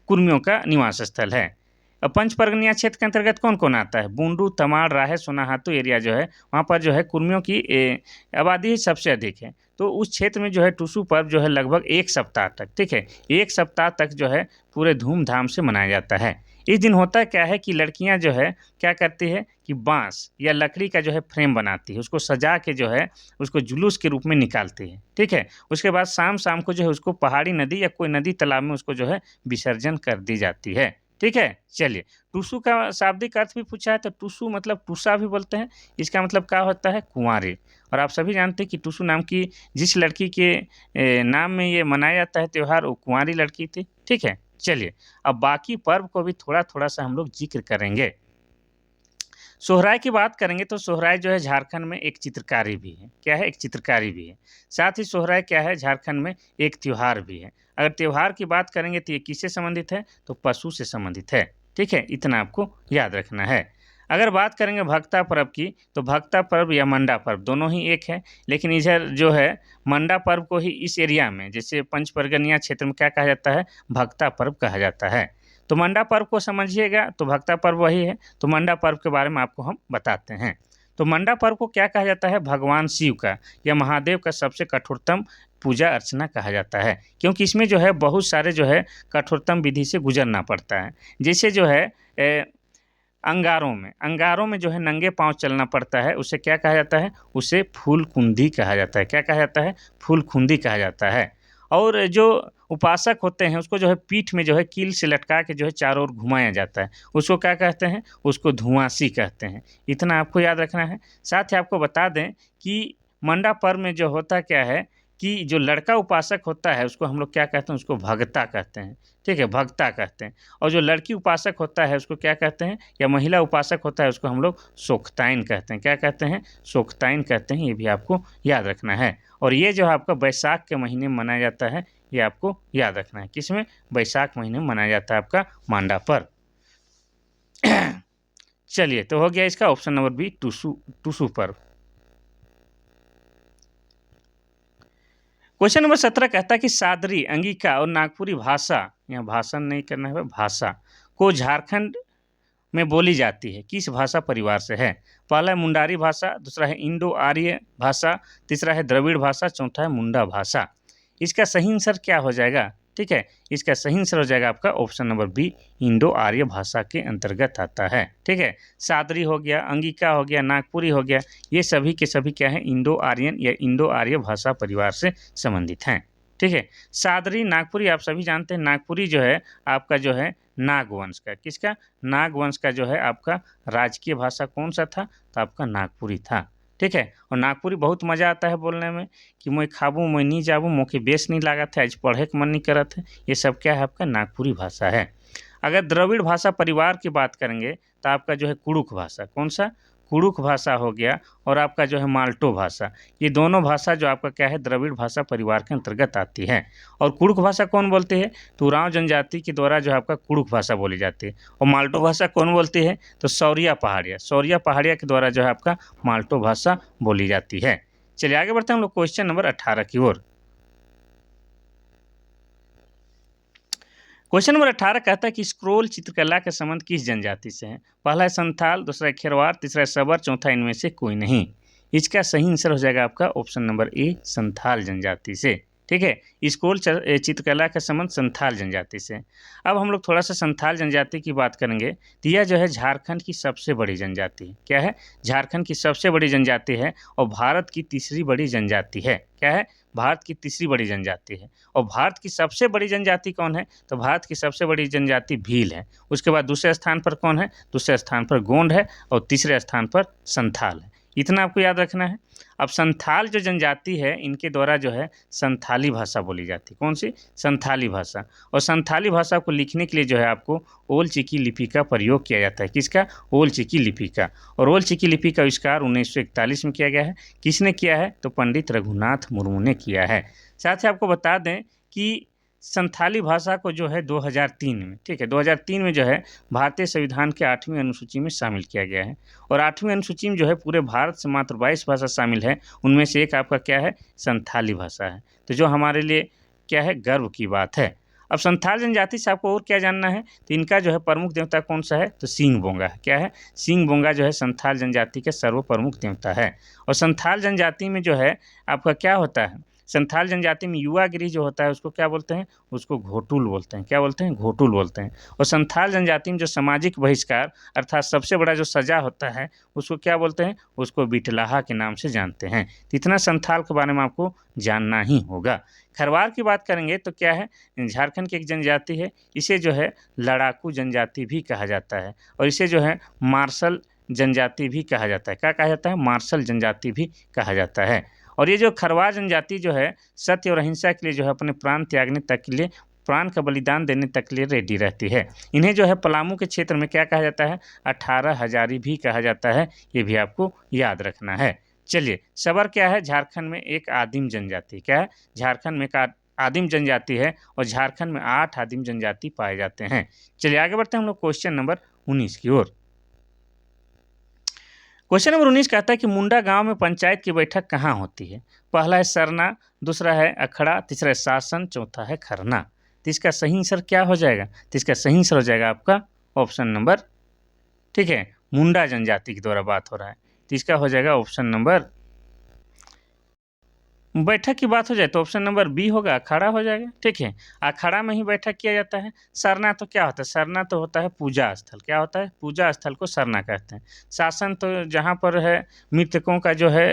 A: कुर्मियों का निवास स्थल है। अब पंच परगनिया क्षेत्र के अंतर्गत कौन कौन आता है, बूंदू, तमाड़, राहे, सोनाहातू एरिया जो है वहाँ पर जो है कुर्मियों की आबादी सबसे अधिक है। तो उस क्षेत्र में जो है टूसू पर्व जो है लगभग 1 सप्ताह तक, ठीक है, 1 सप्ताह तक जो है पूरे धूमधाम से मनाया जाता है। इस दिन होता क्या है कि लड़कियां जो है क्या करती है कि बांस या लकड़ी का जो है फ्रेम बनाती है, उसको सजा के जो है उसको जुलूस के रूप में निकालती है, ठीक है। उसके बाद शाम शाम को जो है उसको पहाड़ी नदी या कोई नदी तालाब में उसको जो है विसर्जन कर दी जाती है, ठीक है। चलिए टूसू का शाब्दिक अर्थ भी पूछा है, तो टूसू मतलब टूसा भी बोलते हैं। इसका मतलब क्या होता है, कुंवारी। और आप सभी जानते हैं कि टूसू नाम की जिस लड़की के नाम में ये मनाया जाता है त्यौहार, वो कुंवारी लड़की थी, ठीक है। चलिए अब बाकी पर्व को भी थोड़ा थोड़ा सा हम लोग जिक्र करेंगे। सोहराय की बात करेंगे तो सोहराय जो है झारखंड में एक चित्रकारी भी है। क्या है? एक चित्रकारी भी है। साथ ही सोहराय क्या है? झारखंड में एक त्योहार भी है। अगर त्योहार की बात करेंगे तो ये किससे संबंधित है? तो पशु से संबंधित है। ठीक है, इतना आपको याद रखना है। अगर बात करेंगे भक्ता पर्व की तो भक्ता पर्व या मंडा पर्व दोनों ही एक है, लेकिन इधर जो है मंडा पर्व को ही इस एरिया में जैसे पंच परगनिया क्षेत्र में क्या कहा जाता है? भक्ता पर्व कहा जाता है। तो मंडा पर्व को समझिएगा तो भक्ता पर्व वही है। तो मंडा पर्व के बारे में आपको हम बताते हैं। तो मंडा पर्व को क्या कहा जाता है? भगवान शिव का या महादेव का सबसे कठोरतम पूजा अर्चना कहा जाता है, क्योंकि इसमें जो है बहुत सारे जो है कठोरतम विधि से गुजरना पड़ता है। जैसे जो है अंगारों में जो है नंगे पाँव चलना पड़ता है, उसे क्या कहा जाता है? उसे फूलकुंदी कहा जाता है। क्या कहा जाता है? फूलकुंदी कहा जाता है। और जो उपासक होते हैं उसको जो है पीठ में जो है कील से लटका के जो है चारों ओर घुमाया जाता है, उसको क्या कहते हैं? उसको धुआंसी कहते हैं। इतना आपको याद रखना है। साथ ही आपको बता दें कि मंडा पर्व में जो होता क्या है कि जो लड़का उपासक होता है उसको हम लोग क्या कहते हैं? उसको भगता कहते हैं। ठीक है, भगता कहते हैं। और जो लड़की उपासक होता है उसको क्या कहते हैं? या महिला उपासक होता है उसको हम लोग सोख्ताइन कहते हैं। क्या कहते हैं? सोख्ताइन कहते हैं। ये भी आपको याद रखना है। और ये जो है आपका बैसाख के महीने में मनाया जाता है, ये आपको याद रखना है। किसमें? बैसाख महीने में मनाया जाता है आपका मांडा पर्व। चलिए, तो हो गया इसका ऑप्शन नंबर बी, टुसु पर्व। क्वेश्चन नंबर 17 कहता है कि सादरी, अंगिका और नागपुरी भाषा, यहाँ भाषण नहीं करना है, भाषा को झारखंड में बोली जाती है किस भाषा परिवार से है? पहला है मुंडारी भाषा, दूसरा है इंडो आर्य भाषा, तीसरा है द्रविड़ भाषा, चौथा है मुंडा भाषा। इसका सही आंसर क्या हो जाएगा? ठीक है, इसका सही आंसर हो जाएगा आपका ऑप्शन नंबर बी, इंडो आर्य भाषा के अंतर्गत आता है। ठीक है, सादरी हो गया, अंगिका हो गया, नागपुरी हो गया, ये सभी के सभी क्या है? इंडो आर्यन या इंडो आर्य भाषा परिवार से संबंधित हैं। ठीक है, सादरी नागपुरी आप सभी जानते हैं। नागपुरी जो है आपका जो है नागवंश का, किसका? नागवंश का जो है आपका राजकीय भाषा कौन सा था? तो आपका नागपुरी था। ठीक है, और नागपुरी बहुत मज़ा आता है बोलने में कि मैं खाबू मैं नहीं जाबू, मोके बेस नहीं लागत है, आज पढ़े के मन नहीं करत है। ये सब क्या है? आपका नागपुरी भाषा है। अगर द्रविड़ भाषा परिवार की बात करेंगे तो आपका जो है कुड़ुक भाषा, कौन सा? कुड़ुक भाषा हो गया, और आपका जो है माल्टो भाषा, ये दोनों भाषा जो आपका क्या है? द्रविड़ भाषा परिवार के अंतर्गत आती है। और कुड़ुक भाषा कौन बोलती है? तो उरांव जनजाति के द्वारा जो है आपका कुड़ुक भाषा बोली जाती है। और माल्टो भाषा कौन बोलती है? तो सौरिया पहाड़िया के द्वारा जो है आपका माल्टो भाषा बोली जाती है। चलिए आगे बढ़ते हैं हम लोग क्वेश्चन नंबर 18 की ओर। क्वेश्चन नंबर 18 कहता है कि स्क्रोल चित्रकला का संबंध किस जनजाति से है? पहला है संथाल, दूसरा है खेरवार, तीसरा है सबर, चौथा इनमें से कोई नहीं। इसका सही आंसर हो जाएगा आपका ऑप्शन नंबर ए, संथाल जनजाति से। ठीक है, स्क्रोल चित्रकला का संबंध संथाल जनजाति से। अब हम लोग थोड़ा सा संथाल जनजाति की बात करेंगे तो यह जो है झारखंड की सबसे बड़ी जनजाति है। क्या है? झारखंड की सबसे बड़ी जनजाति है और भारत की तीसरी बड़ी जनजाति है। क्या है? भारत की तीसरी बड़ी जनजाति है। और भारत की सबसे बड़ी जनजाति कौन है? तो भारत की सबसे बड़ी जनजाति भील है। उसके बाद दूसरे स्थान पर कौन है? दूसरे स्थान पर गोंड है और तीसरे स्थान पर संथाल है। इतना आपको याद रखना है। अब संथाल जो जनजाति है इनके द्वारा जो है संथाली भाषा बोली जाती है। कौन सी? संथाली भाषा। और संथाली भाषा को लिखने के लिए जो है आपको ओल चिकी लिपि का प्रयोग किया जाता है। किसका? ओल चिकी लिपि का। और ओल चिकी लिपि का आविष्कार 1941 में किया गया है। किसने किया है? तो पंडित रघुनाथ मुर्मू ने किया है। साथ ही आपको बता दें कि संथाली भाषा को जो है 2003 में, ठीक है, 2003 में जो है भारतीय संविधान के 8वीं अनुसूची में शामिल किया गया है। और 8वीं अनुसूची में जो है पूरे भारत से मात्र 22 भाषा शामिल है, उनमें से एक आपका क्या है? संथाली भाषा है। तो जो हमारे लिए क्या है? गर्व की बात है। अब संथाल जनजाति से आपको और क्या जानना है? तो इनका जो है प्रमुख देवता कौन सा है? तो सिंह बोंगा है। क्या है? सिंह बोंगा जो है संथाल जनजाति के सर्व प्रमुख देवता है। और संथाल जनजाति में जो है आपका क्या होता है? संथाल जनजाति में युवा गिरी जो होता है उसको क्या बोलते हैं? उसको घोटुल बोलते हैं। क्या बोलते हैं? घोटुल बोलते हैं। और संथाल जनजाति में जो सामाजिक बहिष्कार अर्थात सबसे बड़ा जो सजा होता है उसको क्या बोलते हैं? उसको बिटलाहा के नाम से जानते हैं। तो इतना संथाल के बारे में आपको जानना ही होगा। खरवार की बात करेंगे तो क्या है? झारखंड की एक जनजाति है। इसे जो है लड़ाकू जनजाति भी कहा जाता है और इसे जो है मार्शल जनजाति भी कहा जाता है। क्या कहा जाता है? मार्शल जनजाति भी कहा जाता है। और ये जो खरवार जनजाति जो है सत्य और अहिंसा के लिए जो है अपने प्राण त्यागने तक के लिए प्राण का बलिदान देने तक के लिए रेडी रहती है। इन्हें जो है पलामू के क्षेत्र में क्या कहा जाता है, 18 हजारी भी कहा जाता है, ये भी आपको याद रखना है। चलिए, सबर क्या है, झारखंड में एक आदिम जनजाति, क्या है, झारखंड में एक आदिम जनजाति है और झारखंड में 8 आदिम जनजाति पाए जाते हैं। चलिए आगे बढ़ते हैं हम लोग क्वेश्चन नंबर 19 की ओर। क्वेश्चन नंबर 19 कहता है कि मुंडा गांव में पंचायत की बैठक कहाँ होती है। पहला है सरना, दूसरा है अखड़ा, तीसरा है शासन, चौथा है खरना। तो इसका सही आंसर क्या हो जाएगा, तो इसका सही आंसर हो जाएगा आपका ऑप्शन नंबर, ठीक है, मुंडा जनजाति के द्वारा बात हो रहा है, तो इसका हो जाएगा ऑप्शन नंबर, बैठक की बात हो जाए तो ऑप्शन नंबर बी होगा, अखाड़ा हो जाएगा। ठीक है, अखाड़ा में ही बैठक किया जाता है। सरना तो क्या होता है, सरना तो होता है पूजा स्थल, क्या होता है, पूजा स्थल को सरना कहते हैं। शासन तो जहाँ पर है मृतकों का जो है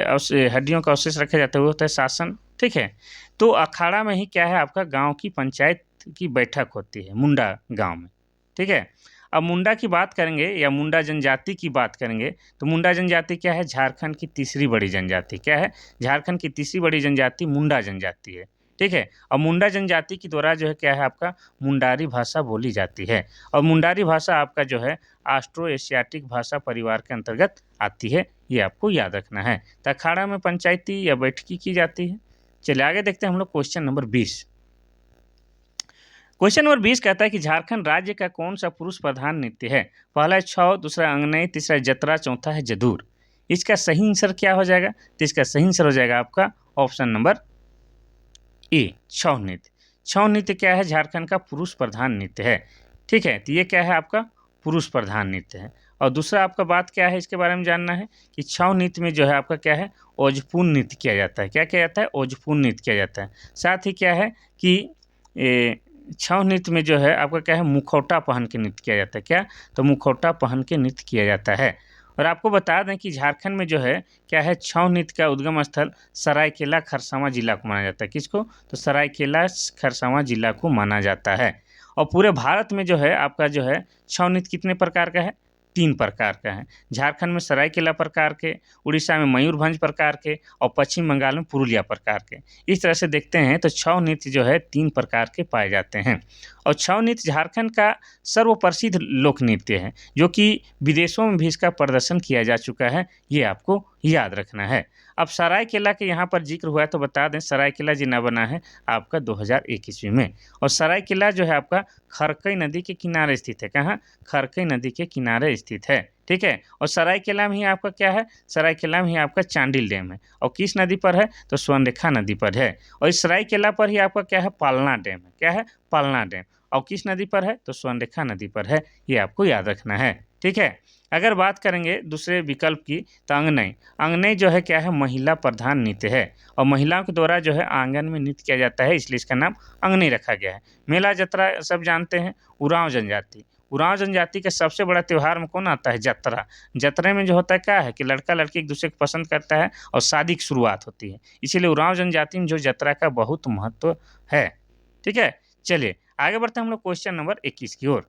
A: हड्डियों का अवशेष रखे जाते हैं वो होता है शासन। ठीक है, तो अखाड़ा में ही क्या है, आपका गाँव की पंचायत की बैठक होती है मुंडा गाँव में। ठीक है, अब मुंडा की बात करेंगे या मुंडा जनजाति की बात करेंगे तो मुंडा जनजाति क्या है, झारखंड की तीसरी बड़ी जनजाति, क्या है, झारखंड की तीसरी बड़ी जनजाति मुंडा जनजाति है। ठीक है, और मुंडा जनजाति के द्वारा जो है क्या है, आपका मुंडारी भाषा बोली जाती है और मुंडारी भाषा आपका जो है ऑस्ट्रो एशियाटिक भाषा परिवार के अंतर्गत आती है, ये आपको याद रखना है। तो अखाड़ा में पंचायती या बैठकी की जाती है। चलिए आगे देखते हैं हम लोग क्वेश्चन नंबर 20। क्वेश्चन नंबर 20 कहता है कि झारखंड राज्य का कौन सा पुरुष प्रधान नृत्य है। पहला है छौ, दूसरा अंगनई, तीसरा जतरा, चौथा है जदूर। इसका सही आंसर क्या हो जाएगा, तो इसका सही आंसर हो जाएगा आपका ऑप्शन नंबर ए, छौ नृत्य। छौ नृत्य क्या है, झारखंड का पुरुष प्रधान नृत्य है। ठीक है, तो ये क्या है, आपका पुरुष प्रधान नृत्य है। और दूसरा आपका बात क्या है, इसके बारे में जानना है कि छौ नृत्य में जो है आपका क्या है, ओजपूर्ण नृत्य किया जाता है। क्या किया जाता है, ओजपूर्ण नृत्य किया जाता है। साथ ही क्या है कि छौ नृत्य में जो है आपका क्या है, मुखौटा पहन के नृत्य किया जाता है। क्या, तो मुखौटा पहन के नृत्य किया जाता है। और आपको बता दें कि झारखंड में जो है क्या है, छौ नृत्य का उद्गम स्थल सरायकेला खरसावां जिला को माना जाता है। किसको, तो सरायकेला खरसावां जिला को माना जाता है। और पूरे भारत में जो है आपका जो है छौ नृत्य कितने प्रकार का है, 3 प्रकार का है। झारखंड में सरायकेला प्रकार के, उड़ीसा में मयूरभंज प्रकार के और पश्चिम बंगाल में पुरुलिया प्रकार के। इस तरह से देखते हैं तो छौ नृत्य जो है 3 प्रकार के पाए जाते हैं। और छौ नृत्य झारखंड का सर्वप्रसिद्ध लोक नृत्य है जो कि विदेशों में भी इसका प्रदर्शन किया जा चुका है, ये आपको याद रखना है। अब सरायकेला के यहाँ पर जिक्र हुआ है तो बता दें, सरायकेला जिला बना है आपका 2001 ईस्वी में। और सरायकेला जो है आपका खरकई नदी के किनारे स्थित है। कहाँ, खरकई नदी के किनारे स्थित है। ठीक है, और सरायकेला में ही आपका क्या है, सरायकेला में ही आपका चांडिल डैम है। और किस नदी पर है, तो स्वर्णरेखा नदी पर है। और इस सरायकेला पर ही आपका क्या है, पालना डैम है। क्या है, पालना डैम। और किस नदी पर है, तो स्वर्णरेखा नदी पर है, ये आपको याद रखना है। ठीक है, अगर बात करेंगे दूसरे विकल्प की तो अंगनई। अंगनई जो है क्या है, महिला प्रधान नृत्य है और महिलाओं के द्वारा जो है आंगन में नृत्य किया जाता है, इसलिए इसका नाम अंगनई रखा गया है। मेला जतरा सब जानते हैं। उरांव जनजाति, उरांव जनजाति का सबसे बड़ा त्यौहार में कौन आता है, जतरा। जतरे में जो होता है क्या है कि लड़का लड़की एक दूसरे को पसंद करता है और शादी की शुरुआत होती है, इसीलिए उरांव जनजाति में जो जतरा का बहुत महत्व है। ठीक है, चलिए आगे बढ़ते हैं हम लोग क्वेश्चन नंबर 21 की ओर।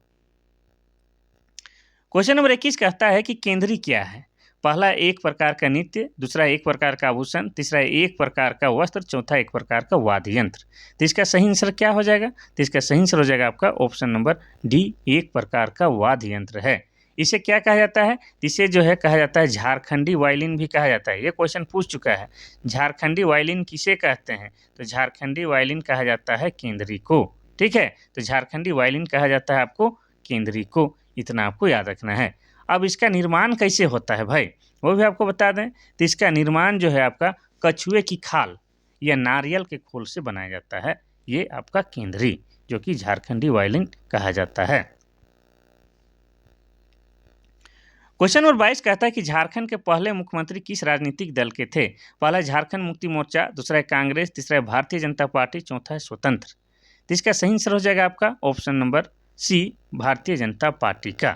A: क्वेश्चन नंबर 21 कहता है कि केंद्री क्या है। पहला एक प्रकार का नृत्य, दूसरा एक प्रकार का आभूषण, तीसरा एक प्रकार का वस्त्र, चौथा एक प्रकार का वाद्य यंत्र। तो इसका सही आंसर क्या हो जाएगा, तो इसका सही आंसर हो जाएगा आपका ऑप्शन नंबर डी, एक प्रकार का वाद्य यंत्र है। इसे क्या कहा जाता है, इसे जो है कहा जाता है झारखंडी वायलिन भी कहा जाता है। ये क्वेश्चन पूछ चुका है, झारखंडी वायलिन किसे कहते हैं, तो झारखंडी वायलिन कहा जाता है केंद्री को। ठीक है, तो झारखंडी वायलिन कहा जाता है आपको केंद्री को, इतना आपको याद रखना है। अब इसका निर्माण कैसे होता है भाई, वो भी आपको बता दें। तो इसका निर्माण जो है आपका कछुए की खाल या नारियल के खोल से बनाया जाता है, ये आपका केंद्री जो कि झारखंडी वायलिन कहा जाता है। क्वेश्चन नंबर 22 कहता है कि झारखंड के पहले मुख्यमंत्री किस राजनीतिक दल के थे। पहला झारखंड मुक्ति मोर्चा, दूसरा है कांग्रेस, तीसरा है भारतीय जनता पार्टी, चौथा है स्वतंत्र। तो इसका सही आंसर हो जाएगा आपका option number C, Bharatiya Janata party का।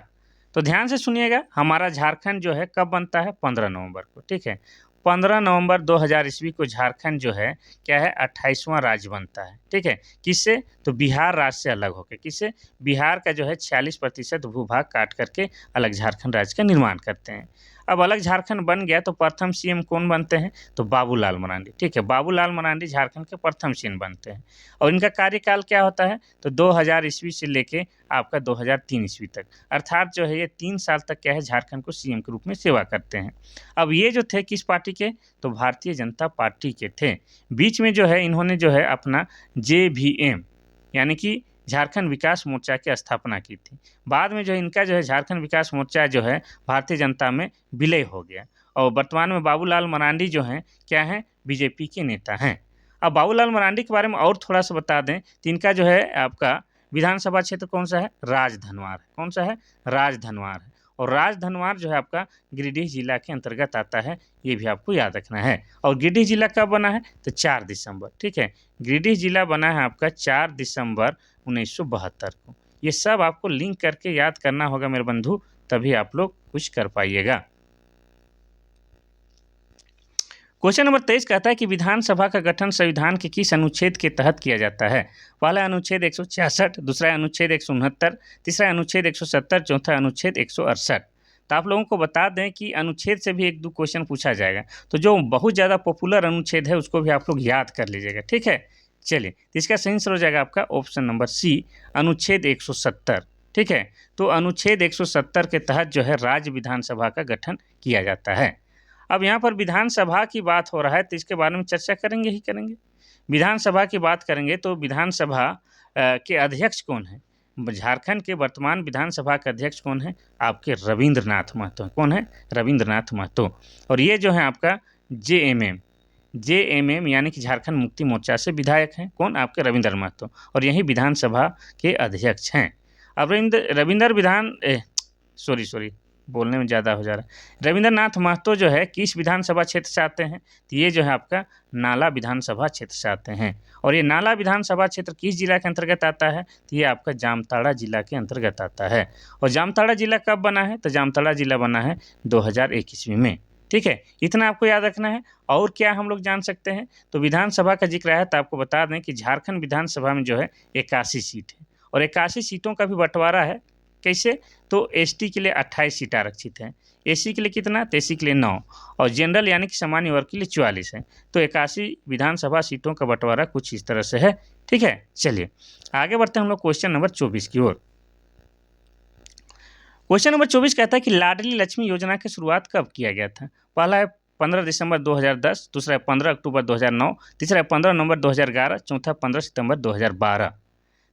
A: तो ध्यान से सुनिएगा, हमारा झारखंड जो है कब बनता है, 15 नवंबर को। ठीक है, 15 नवंबर 2000 ईस्वी को झारखंड जो है क्या है, 28वां राज्य बनता है। ठीक है, किससे, तो बिहार राज्य से अलग होकर। किससे, बिहार का जो है 46% भूभाग काट करके अलग झारखंड राज्य का निर्माण करते हैं। अब अलग झारखंड बन गया तो प्रथम सीएम कौन बनते हैं, तो बाबूलाल मरांडी। ठीक है, बाबूलाल मरांडी झारखंड के प्रथम सीएम बनते हैं। और इनका कार्यकाल क्या होता है, तो 2000 ईस्वी से लेके आपका 2003 ईस्वी तक, अर्थात जो है ये 3 साल तक क्या है झारखंड को सीएम के रूप में सेवा करते हैं। अब ये जो थे किस पार्टी के, तो भारतीय जनता पार्टी के थे। बीच में जो है इन्होंने जो है अपना JVM यानी कि झारखंड विकास मोर्चा की स्थापना की थी। बाद में जो इनका जो है झारखंड विकास मोर्चा जो है भारतीय जनता में विलय हो गया और वर्तमान में बाबूलाल मरांडी जो हैं क्या हैं, बीजेपी के नेता हैं। अब बाबूलाल मरांडी के बारे में और थोड़ा सा बता दें तो इनका जो है आपका विधानसभा क्षेत्र कौन सा है, राजधनवार है। कौन सा है, राजधनवार है। और राजधनवार जो है आपका गिरिडीह जिला के अंतर्गत आता है, ये भी आपको याद रखना है। और गिरिडीह जिला कब बना है, तो 4 दिसंबर। ठीक है, गिरिडीह जिला बना है आपका 4 दिसंबर 1972 को। ये सब आपको लिंक करके याद करना होगा मेरे बंधु, तभी आप लोग कुछ कर पाइएगा। क्वेश्चन नंबर 23 कहता है कि विधानसभा का गठन संविधान के किस अनुच्छेद के तहत किया जाता है। पहला अनुच्छेद 166, दूसरा अनुच्छेद 169, तीसरा अनुच्छेद 170, चौथा अनुच्छेद 168। तो आप लोगों को बता दें कि अनुच्छेद से भी 1-2 क्वेश्चन पूछा जाएगा, तो जो बहुत ज़्यादा पॉपुलर अनुच्छेद है उसको भी आप लोग याद कर लीजिएगा। ठीक है, चलिए, तो इसका सही आंसर हो जाएगा आपका ऑप्शन नंबर सी, अनुच्छेद 170। ठीक है, तो अनुच्छेद 170 के तहत जो है राज्य विधानसभा का गठन किया जाता है। अब यहाँ पर विधानसभा की बात हो रहा है तो इसके बारे में चर्चा करेंगे ही करेंगे। विधानसभा की बात करेंगे तो विधानसभा के अध्यक्ष कौन है, झारखंड के वर्तमान विधानसभा के अध्यक्ष कौन है, आपके रविंद्रनाथ महतो। कौन है, रविंद्रनाथ महतो। और ये जो है आपका JMM यानी कि झारखंड मुक्ति मोर्चा से विधायक हैं। कौन, आपके रविंद्र महतो, और यही विधानसभा के अध्यक्ष हैं। अब सॉरी बोलने में ज़्यादा हो जा रहा है। रविंद्रनाथ महतो जो है किस विधानसभा क्षेत्र से आते हैं, तो ये जो है आपका नाला विधानसभा क्षेत्र से आते हैं। और ये नाला विधानसभा क्षेत्र किस जिला के अंतर्गत आता है, तो ये आपका जामताड़ा जिला के अंतर्गत आता है। और जामताड़ा जिला कब बना है, तो जामताड़ा जिला बना है 2001 ईस्वी में। ठीक है, इतना आपको याद रखना है। और क्या हम लोग जान सकते हैं, तो विधानसभा का जिक्र है तो आपको बता दें कि झारखंड विधानसभा में जो है 81 सीट है और 81 सीटों का भी बंटवारा है। कैसे, तो एसटी के लिए 28 सीट आरक्षित हैं, एसी के लिए कितना, तो एसी के लिए 9 और जनरल यानी कि सामान्य वर्ग के लिए 44 है। तो 81 विधानसभा सीटों का बंटवारा कुछ इस तरह से है। ठीक है, चलिए आगे बढ़ते हैं हम लोग क्वेश्चन नंबर 24 की ओर। क्वेश्चन नंबर 24 कहता है कि लाडली लक्ष्मी योजना की शुरुआत कब किया गया था। पहला है 15 दिसंबर 2010, दूसरा है 15 अक्टूबर 2009, तीसरा है 15 नवंबर 2011, चौथा 15 सितंबर 2012।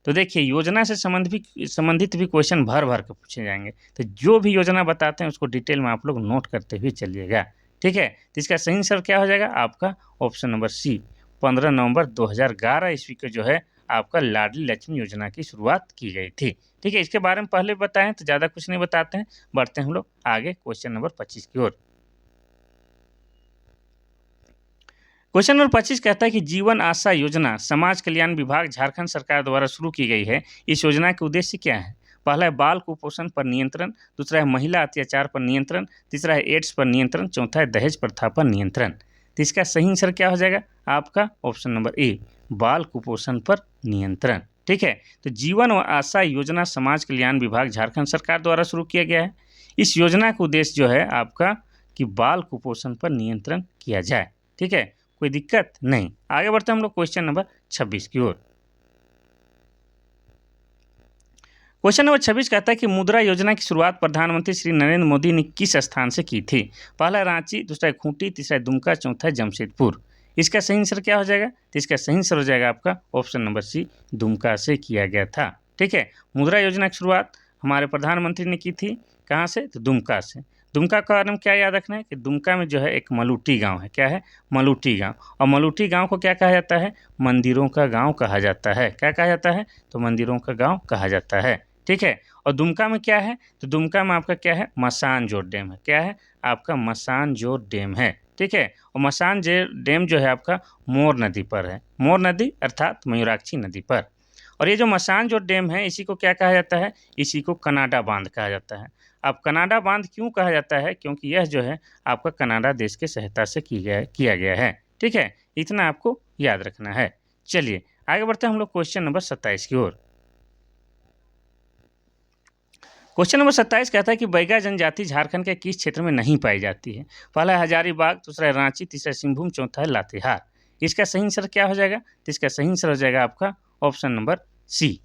A: तो देखिए योजना से संबंधित भी क्वेश्चन भर भर के पूछे जाएंगे, तो जो भी योजना बताते हैं उसको डिटेल में आप लोग नोट करते हुए चलिएगा। ठीक है, तो इसका सही आंसर क्या हो जाएगा आपका ऑप्शन नंबर सी, 15 नवंबर 2011 ईस्वी को जो है आपका लाडली लक्ष्मी योजना की शुरुआत की गई थी। ठीक है, इसके बारे में पहले बताएं तो ज़्यादा कुछ नहीं बताते हैं। बढ़ते हैं हम लोग आगे क्वेश्चन नंबर 25 की ओर। क्वेश्चन नंबर 25 कहता है कि जीवन आशा योजना समाज कल्याण विभाग झारखंड सरकार द्वारा शुरू की गई है। इस योजना के उद्देश्य क्या है। पहला है बाल कुपोषण पर नियंत्रण, दूसरा है महिला अत्याचार पर नियंत्रण, तीसरा है एड्स पर नियंत्रण, चौथा है दहेज प्रथा पर नियंत्रण। तो इसका सही आंसर क्या हो जाएगा आपका ऑप्शन नंबर ए, बाल कुपोषण पर नियंत्रण। ठीक है, तो जीवन और आशा योजना समाज कल्याण विभाग झारखंड सरकार द्वारा शुरू किया गया है। इस योजना का उद्देश्य जो है आपका कि बाल कुपोषण पर नियंत्रण किया जाए। ठीक है, कोई दिक्कत नहीं। आगे बढ़ते हैं हम लोग क्वेश्चन नंबर 26 की ओर। क्वेश्चन नंबर 26 कहता है कि मुद्रा योजना की शुरुआत प्रधानमंत्री श्री नरेंद्र मोदी ने किस स्थान से की थी। पहला रांची, दूसरा खूंटी, तीसरा दुमका, चौथा जमशेदपुर। इसका सही आंसर क्या हो जाएगा, तो इसका सही आंसर हो जाएगा आपका ऑप्शन नंबर सी, दुमका से किया गया था। ठीक है, मुद्रा योजना की शुरुआत हमारे प्रधानमंत्री ने की थी कहाँ से, तो दुमका से। दुमका का बारे में क्या याद रखना है कि दुमका में जो है एक मलूटी गांव है। क्या है, मलूटी गांव। और मलूटी गांव को क्या कहा जाता है, मंदिरों का गांव कहा जाता है। क्या कहा जाता है, तो मंदिरों का गांव कहा जाता है। ठीक है, और दुमका में क्या है, तो दुमका में आपका क्या है, मसान जोर डैम है। क्या है, आपका मसान जोर डैम है। ठीक है, और मसान जोर डैम जो है आपका मोर नदी पर है। मोर नदी अर्थात मयूराक्षी नदी पर। और ये जो मसान जोर डैम है इसी को क्या कहा जाता है, इसी को कनाडा बांध कहा जाता है। अब कनाडा बांध क्यों कहा जाता है, क्योंकि यह जो है आपका कनाडा देश के सहायता से किया गया है। ठीक है, इतना आपको याद रखना है। चलिए आगे बढ़ते हैं हम लोग क्वेश्चन नंबर 27 की ओर। क्वेश्चन नंबर 27 कहता है कि बैगा जनजाति झारखंड के किस क्षेत्र में नहीं पाई जाती है? पहला है हजारीबाग, दूसरा है रांची, तीसरा सिंहभूम, चौथा है लातेहार। इसका सही आंसर क्या हो जाएगा? तो इसका सही आंसर हो जाएगा आपका ऑप्शन नंबर सी,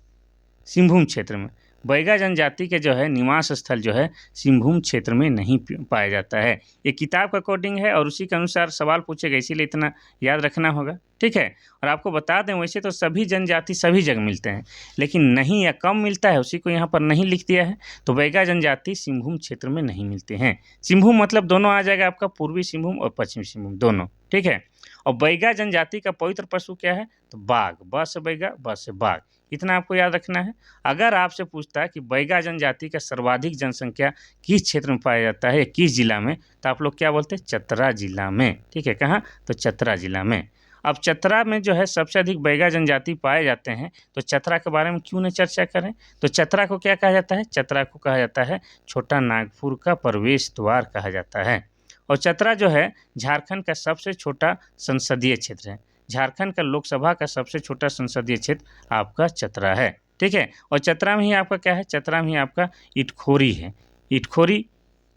A: सिंहभूम क्षेत्र में। बैगा जनजाति के जो है निवास स्थल जो है सिंहभूम क्षेत्र में नहीं पाया जाता है। ये किताब का कोडिंग है और उसी के अनुसार सवाल पूछेगा, इसीलिए इतना याद रखना होगा, ठीक है। और आपको बता दें वैसे तो सभी जनजाति सभी जगह मिलते हैं, लेकिन नहीं या कम मिलता है, उसी को यहाँ पर नहीं लिख दिया है। तो बैगा जनजाति सिंहभूम क्षेत्र में नहीं मिलते हैं। सिंहभूम मतलब दोनों आ जाएगा आपका, पूर्वी सिंहभूम और पश्चिमी सिंहभूम दोनों, ठीक है। और बैगा जनजाति का पवित्र पशु क्या है? तो बाघ। ब से बैगा, ब से बाघ, इतना आपको याद रखना है। अगर आपसे पूछता है कि बैगा जनजाति का सर्वाधिक जनसंख्या किस क्षेत्र में पाया जाता है, किस जिला में, तो आप लोग क्या बोलते हैं? चतरा जिला में, ठीक है। कहाँ? तो चतरा जिला में। अब चतरा में जो है सबसे अधिक बैगा जनजाति पाए जाते हैं, तो चतरा के बारे में क्यों न चर्चा करें। तो चतरा को क्या कहा जाता है? चतरा को कहा जाता है छोटा नागपुर का प्रवेश द्वार कहा जाता है। और चतरा जो है झारखंड का सबसे छोटा संसदीय क्षेत्र है। झारखंड का लोकसभा का सबसे छोटा संसदीय क्षेत्र आपका चतरा है, ठीक है। और चतरा में ही आपका क्या है? चतरा में ही आपका इटखोरी है, इटखोरी,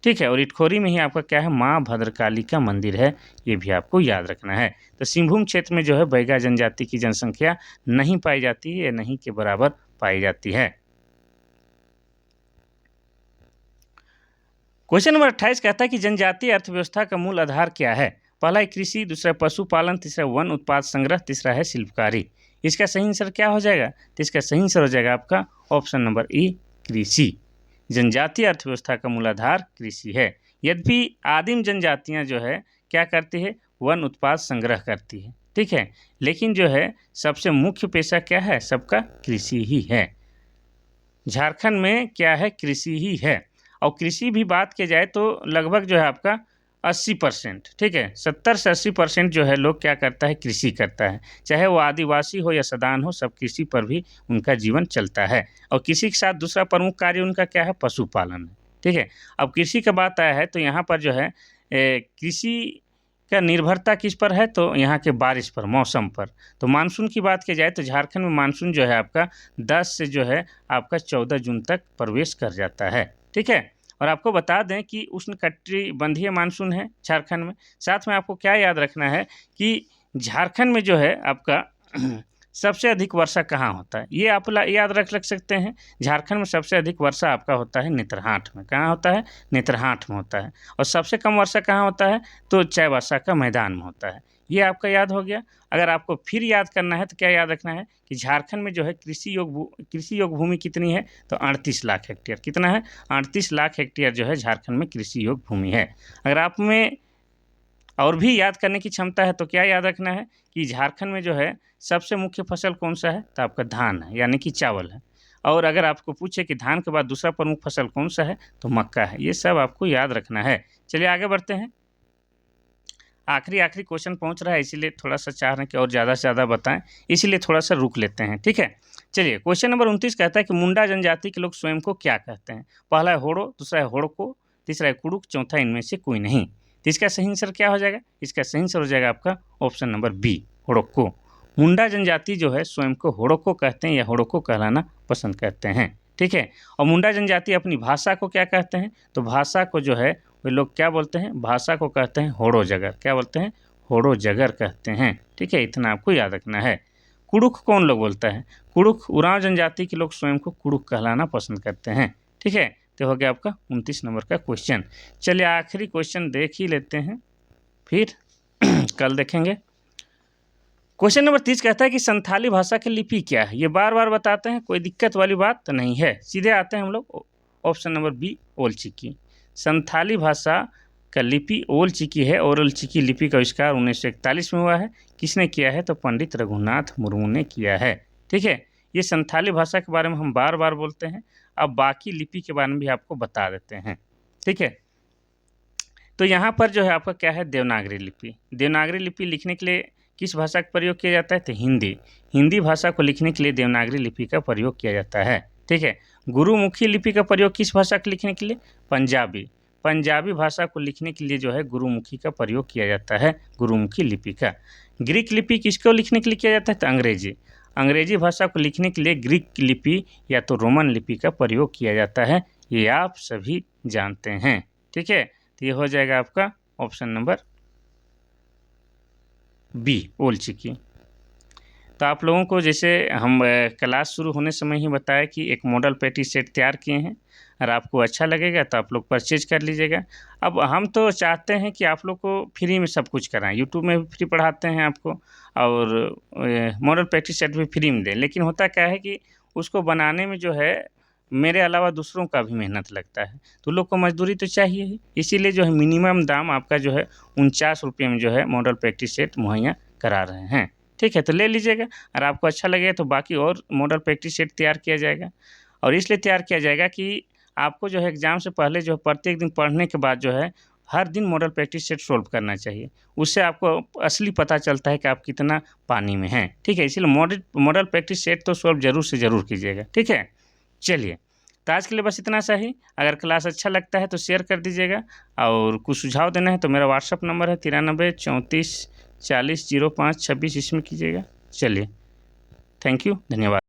A: ठीक है। और इटखोरी में ही आपका क्या है? माँ भद्रकाली का मंदिर है, ये भी आपको याद रखना है। तो सिंहभूम क्षेत्र में जो है बैगा जनजाति की जनसंख्या नहीं पाई जाती है या नहीं के बराबर पाई जाती है। क्वेश्चन नंबर 28 कहता है कि जनजातीय अर्थव्यवस्था का मूल आधार क्या है? पहला है कृषि, दूसरा पशुपालन, तीसरा वन उत्पाद संग्रह, तीसरा है शिल्पकारी। इसका सही आंसर क्या हो जाएगा? तो इसका सही आंसर हो जाएगा आपका ऑप्शन नंबर ए, कृषि। जनजातीय अर्थव्यवस्था का मूल आधार कृषि है। यद्यपि आदिम जनजातियां जो है क्या करती है? वन उत्पाद संग्रह करती है, ठीक है। लेकिन जो है सबसे मुख्य पेशा क्या है? सबका कृषि ही है। झारखंड में क्या है? कृषि ही है। और कृषि भी बात की जाए तो लगभग जो है आपका 80%, ठीक है, 70 से 80% जो है लोग क्या करता है? कृषि करता है। चाहे वो आदिवासी हो या सदान हो, सब कृषि पर भी उनका जीवन चलता है। और कृषि के साथ दूसरा प्रमुख कार्य उनका क्या है? पशुपालन है, ठीक है। अब कृषि का बात आया है तो यहाँ पर जो है कृषि का निर्भरता किस पर है? तो यहाँ के बारिश पर, मौसम पर। तो मानसून की बात की जाए तो झारखंड में मानसून जो है आपका 10 से जो है आपका 14 जून तक प्रवेश कर जाता है, ठीक है। और आपको बता दें कि उष्णकटिबंधीय मानसून है झारखंड में। साथ में आपको क्या याद रखना है कि झारखंड में जो है आपका सबसे अधिक वर्षा कहाँ होता है? ये आप याद रख सकते हैं। झारखंड में सबसे अधिक वर्षा आपका होता है नेतरहाट में। कहाँ होता है? नेतरहाट में होता है। और सबसे कम वर्षा कहाँ होता है? तो चाईबासा का मैदान में होता है। ये आपका याद हो गया। अगर आपको फिर याद करना है तो क्या याद रखना है कि झारखंड में जो है कृषि योग भूमि कितनी है? तो 38 लाख हेक्टेयर। कितना है? 38 लाख हेक्टेयर जो है झारखंड में कृषि योग भूमि है। अगर आप में और भी याद करने की क्षमता है तो क्या याद रखना है कि झारखंड में जो है सबसे मुख्य फसल कौन सा है? तो आपका धान है, यानी कि चावल है। और अगर आपको पूछे कि धान के बाद दूसरा प्रमुख फसल कौन सा है? तो मक्का है। ये सब आपको याद रखना है। चलिए आगे बढ़ते हैं। आखिरी क्वेश्चन पहुंच रहा है, इसीलिए थोड़ा सा चाह रहे हैं कि और ज़्यादा से ज़्यादा बताएं, इसीलिए थोड़ा सा रुक लेते हैं, ठीक है। चलिए क्वेश्चन नंबर 29 कहता है कि मुंडा जनजाति के लोग स्वयं को क्या कहते हैं? पहला है होड़ो, दूसरा है होड़को, तीसरा है कुड़ुक, चौथा इनमें से कोई नहीं। तो इसका सही आंसर क्या हो जाएगा? इसका सही आंसर हो जाएगा आपका ऑप्शन नंबर बी, होड़को। मुंडा जनजाति जो है स्वयं को होड़को कहते हैं या होड़को कहलाना पसंद करते हैं, ठीक है। और मुंडा जनजाति अपनी भाषा को क्या कहते हैं? तो भाषा को जो है वे लोग क्या बोलते हैं? भाषा को कहते हैं होड़ो जगर। क्या बोलते हैं? होड़ो जगर कहते हैं, ठीक है। इतना आपको याद रखना है। कुड़ुक कौन लोग बोलता है? कुड़ुक उरांव जनजाति के लोग स्वयं को कुड़ुक कहलाना पसंद करते हैं, ठीक है। तो हो गया आपका 29 नंबर का क्वेश्चन। चलिए आखिरी क्वेश्चन देख ही लेते हैं, फिर कल देखेंगे। क्वेश्चन नंबर 30 कहता है कि संथाली भाषा की लिपि क्या है? ये बार बार बताते हैं, कोई दिक्कत वाली बात तो नहीं है। सीधे आते हैं हम लोग ऑप्शन नंबर बी, ओल चिकी। संथाली भाषा का लिपि ओल चिकी है और ओल चिकी लिपि का आविष्कार 1941 में हुआ है। किसने किया है? तो पंडित रघुनाथ मुर्मू ने किया है, ठीक है। ये संथाली भाषा के बारे में हम बार बार बोलते हैं। अब बाकी लिपि के बारे में भी आपको बता देते हैं, ठीक है। तो यहाँ पर जो है आपका क्या है? देवनागरी लिपि। देवनागरी लिपि लिखने के लिए किस भाषा का प्रयोग किया जाता है? तो हिंदी। हिंदी भाषा को लिखने के लिए देवनागरी लिपि का प्रयोग किया जाता है, ठीक है। गुरुमुखी लिपि का प्रयोग किस भाषा को लिखने के लिए? पंजाबी। पंजाबी भाषा को लिखने के लिए जो है गुरुमुखी का प्रयोग किया जाता है, गुरुमुखी लिपि का। ग्रीक लिपि किसको लिखने के लिए किया जाता है? तो अंग्रेजी। अंग्रेजी भाषा को लिखने के लिए ग्रीक लिपि या तो रोमन लिपि का प्रयोग किया जाता है। ये आप सभी जानते हैं। ठीक है, तो ये हो जाएगा आपका ऑप्शन नंबर बी, ओल चिकी। तो आप लोगों को जैसे हम क्लास शुरू होने समय ही बताया कि एक मॉडल पैटी सेट तैयार किए हैं, और आपको अच्छा लगेगा तो आप लोग परचेज कर लीजिएगा। अब हम तो चाहते हैं कि आप लोग को फ्री में सब कुछ कराएं, यूट्यूब में भी फ्री पढ़ाते हैं आपको, और मॉडल पैटी सेट भी फ्री में दें। लेकिन होता क्या है कि उसको बनाने में जो है मेरे अलावा दूसरों का भी मेहनत लगता है, तो लोग को मजदूरी तो चाहिए ही। इसीलिए जो है मिनिमम दाम आपका जो है 49 रुपये में जो है मॉडल प्रैक्टिस सेट मुहैया करा रहे हैं। ठीक है, तो ले लीजिएगा, और आपको अच्छा लगेगा तो बाकी और मॉडल प्रैक्टिस सेट तैयार किया जाएगा। और इसलिए तैयार किया जाएगा कि आपको जो है एग्ज़ाम से पहले जो है प्रत्येक दिन पढ़ने के बाद जो है हर दिन मॉडल प्रैक्टिस सेट सॉल्व करना चाहिए। उससे आपको असली पता चलता है कि आप कितना पानी में हैं। ठीक है, इसीलिए मॉडल प्रैक्टिस सेट तो सॉल्व ज़रूर से ज़रूर कीजिएगा। ठीक है, चलिए, तो आज के लिए बस इतना सा ही। अगर क्लास अच्छा लगता है तो शेयर कर दीजिएगा, और कुछ सुझाव देना है तो मेरा व्हाट्सअप नंबर है 93 34 40 05 26, इसमें कीजिएगा। चलिए, थैंक यू, धन्यवाद।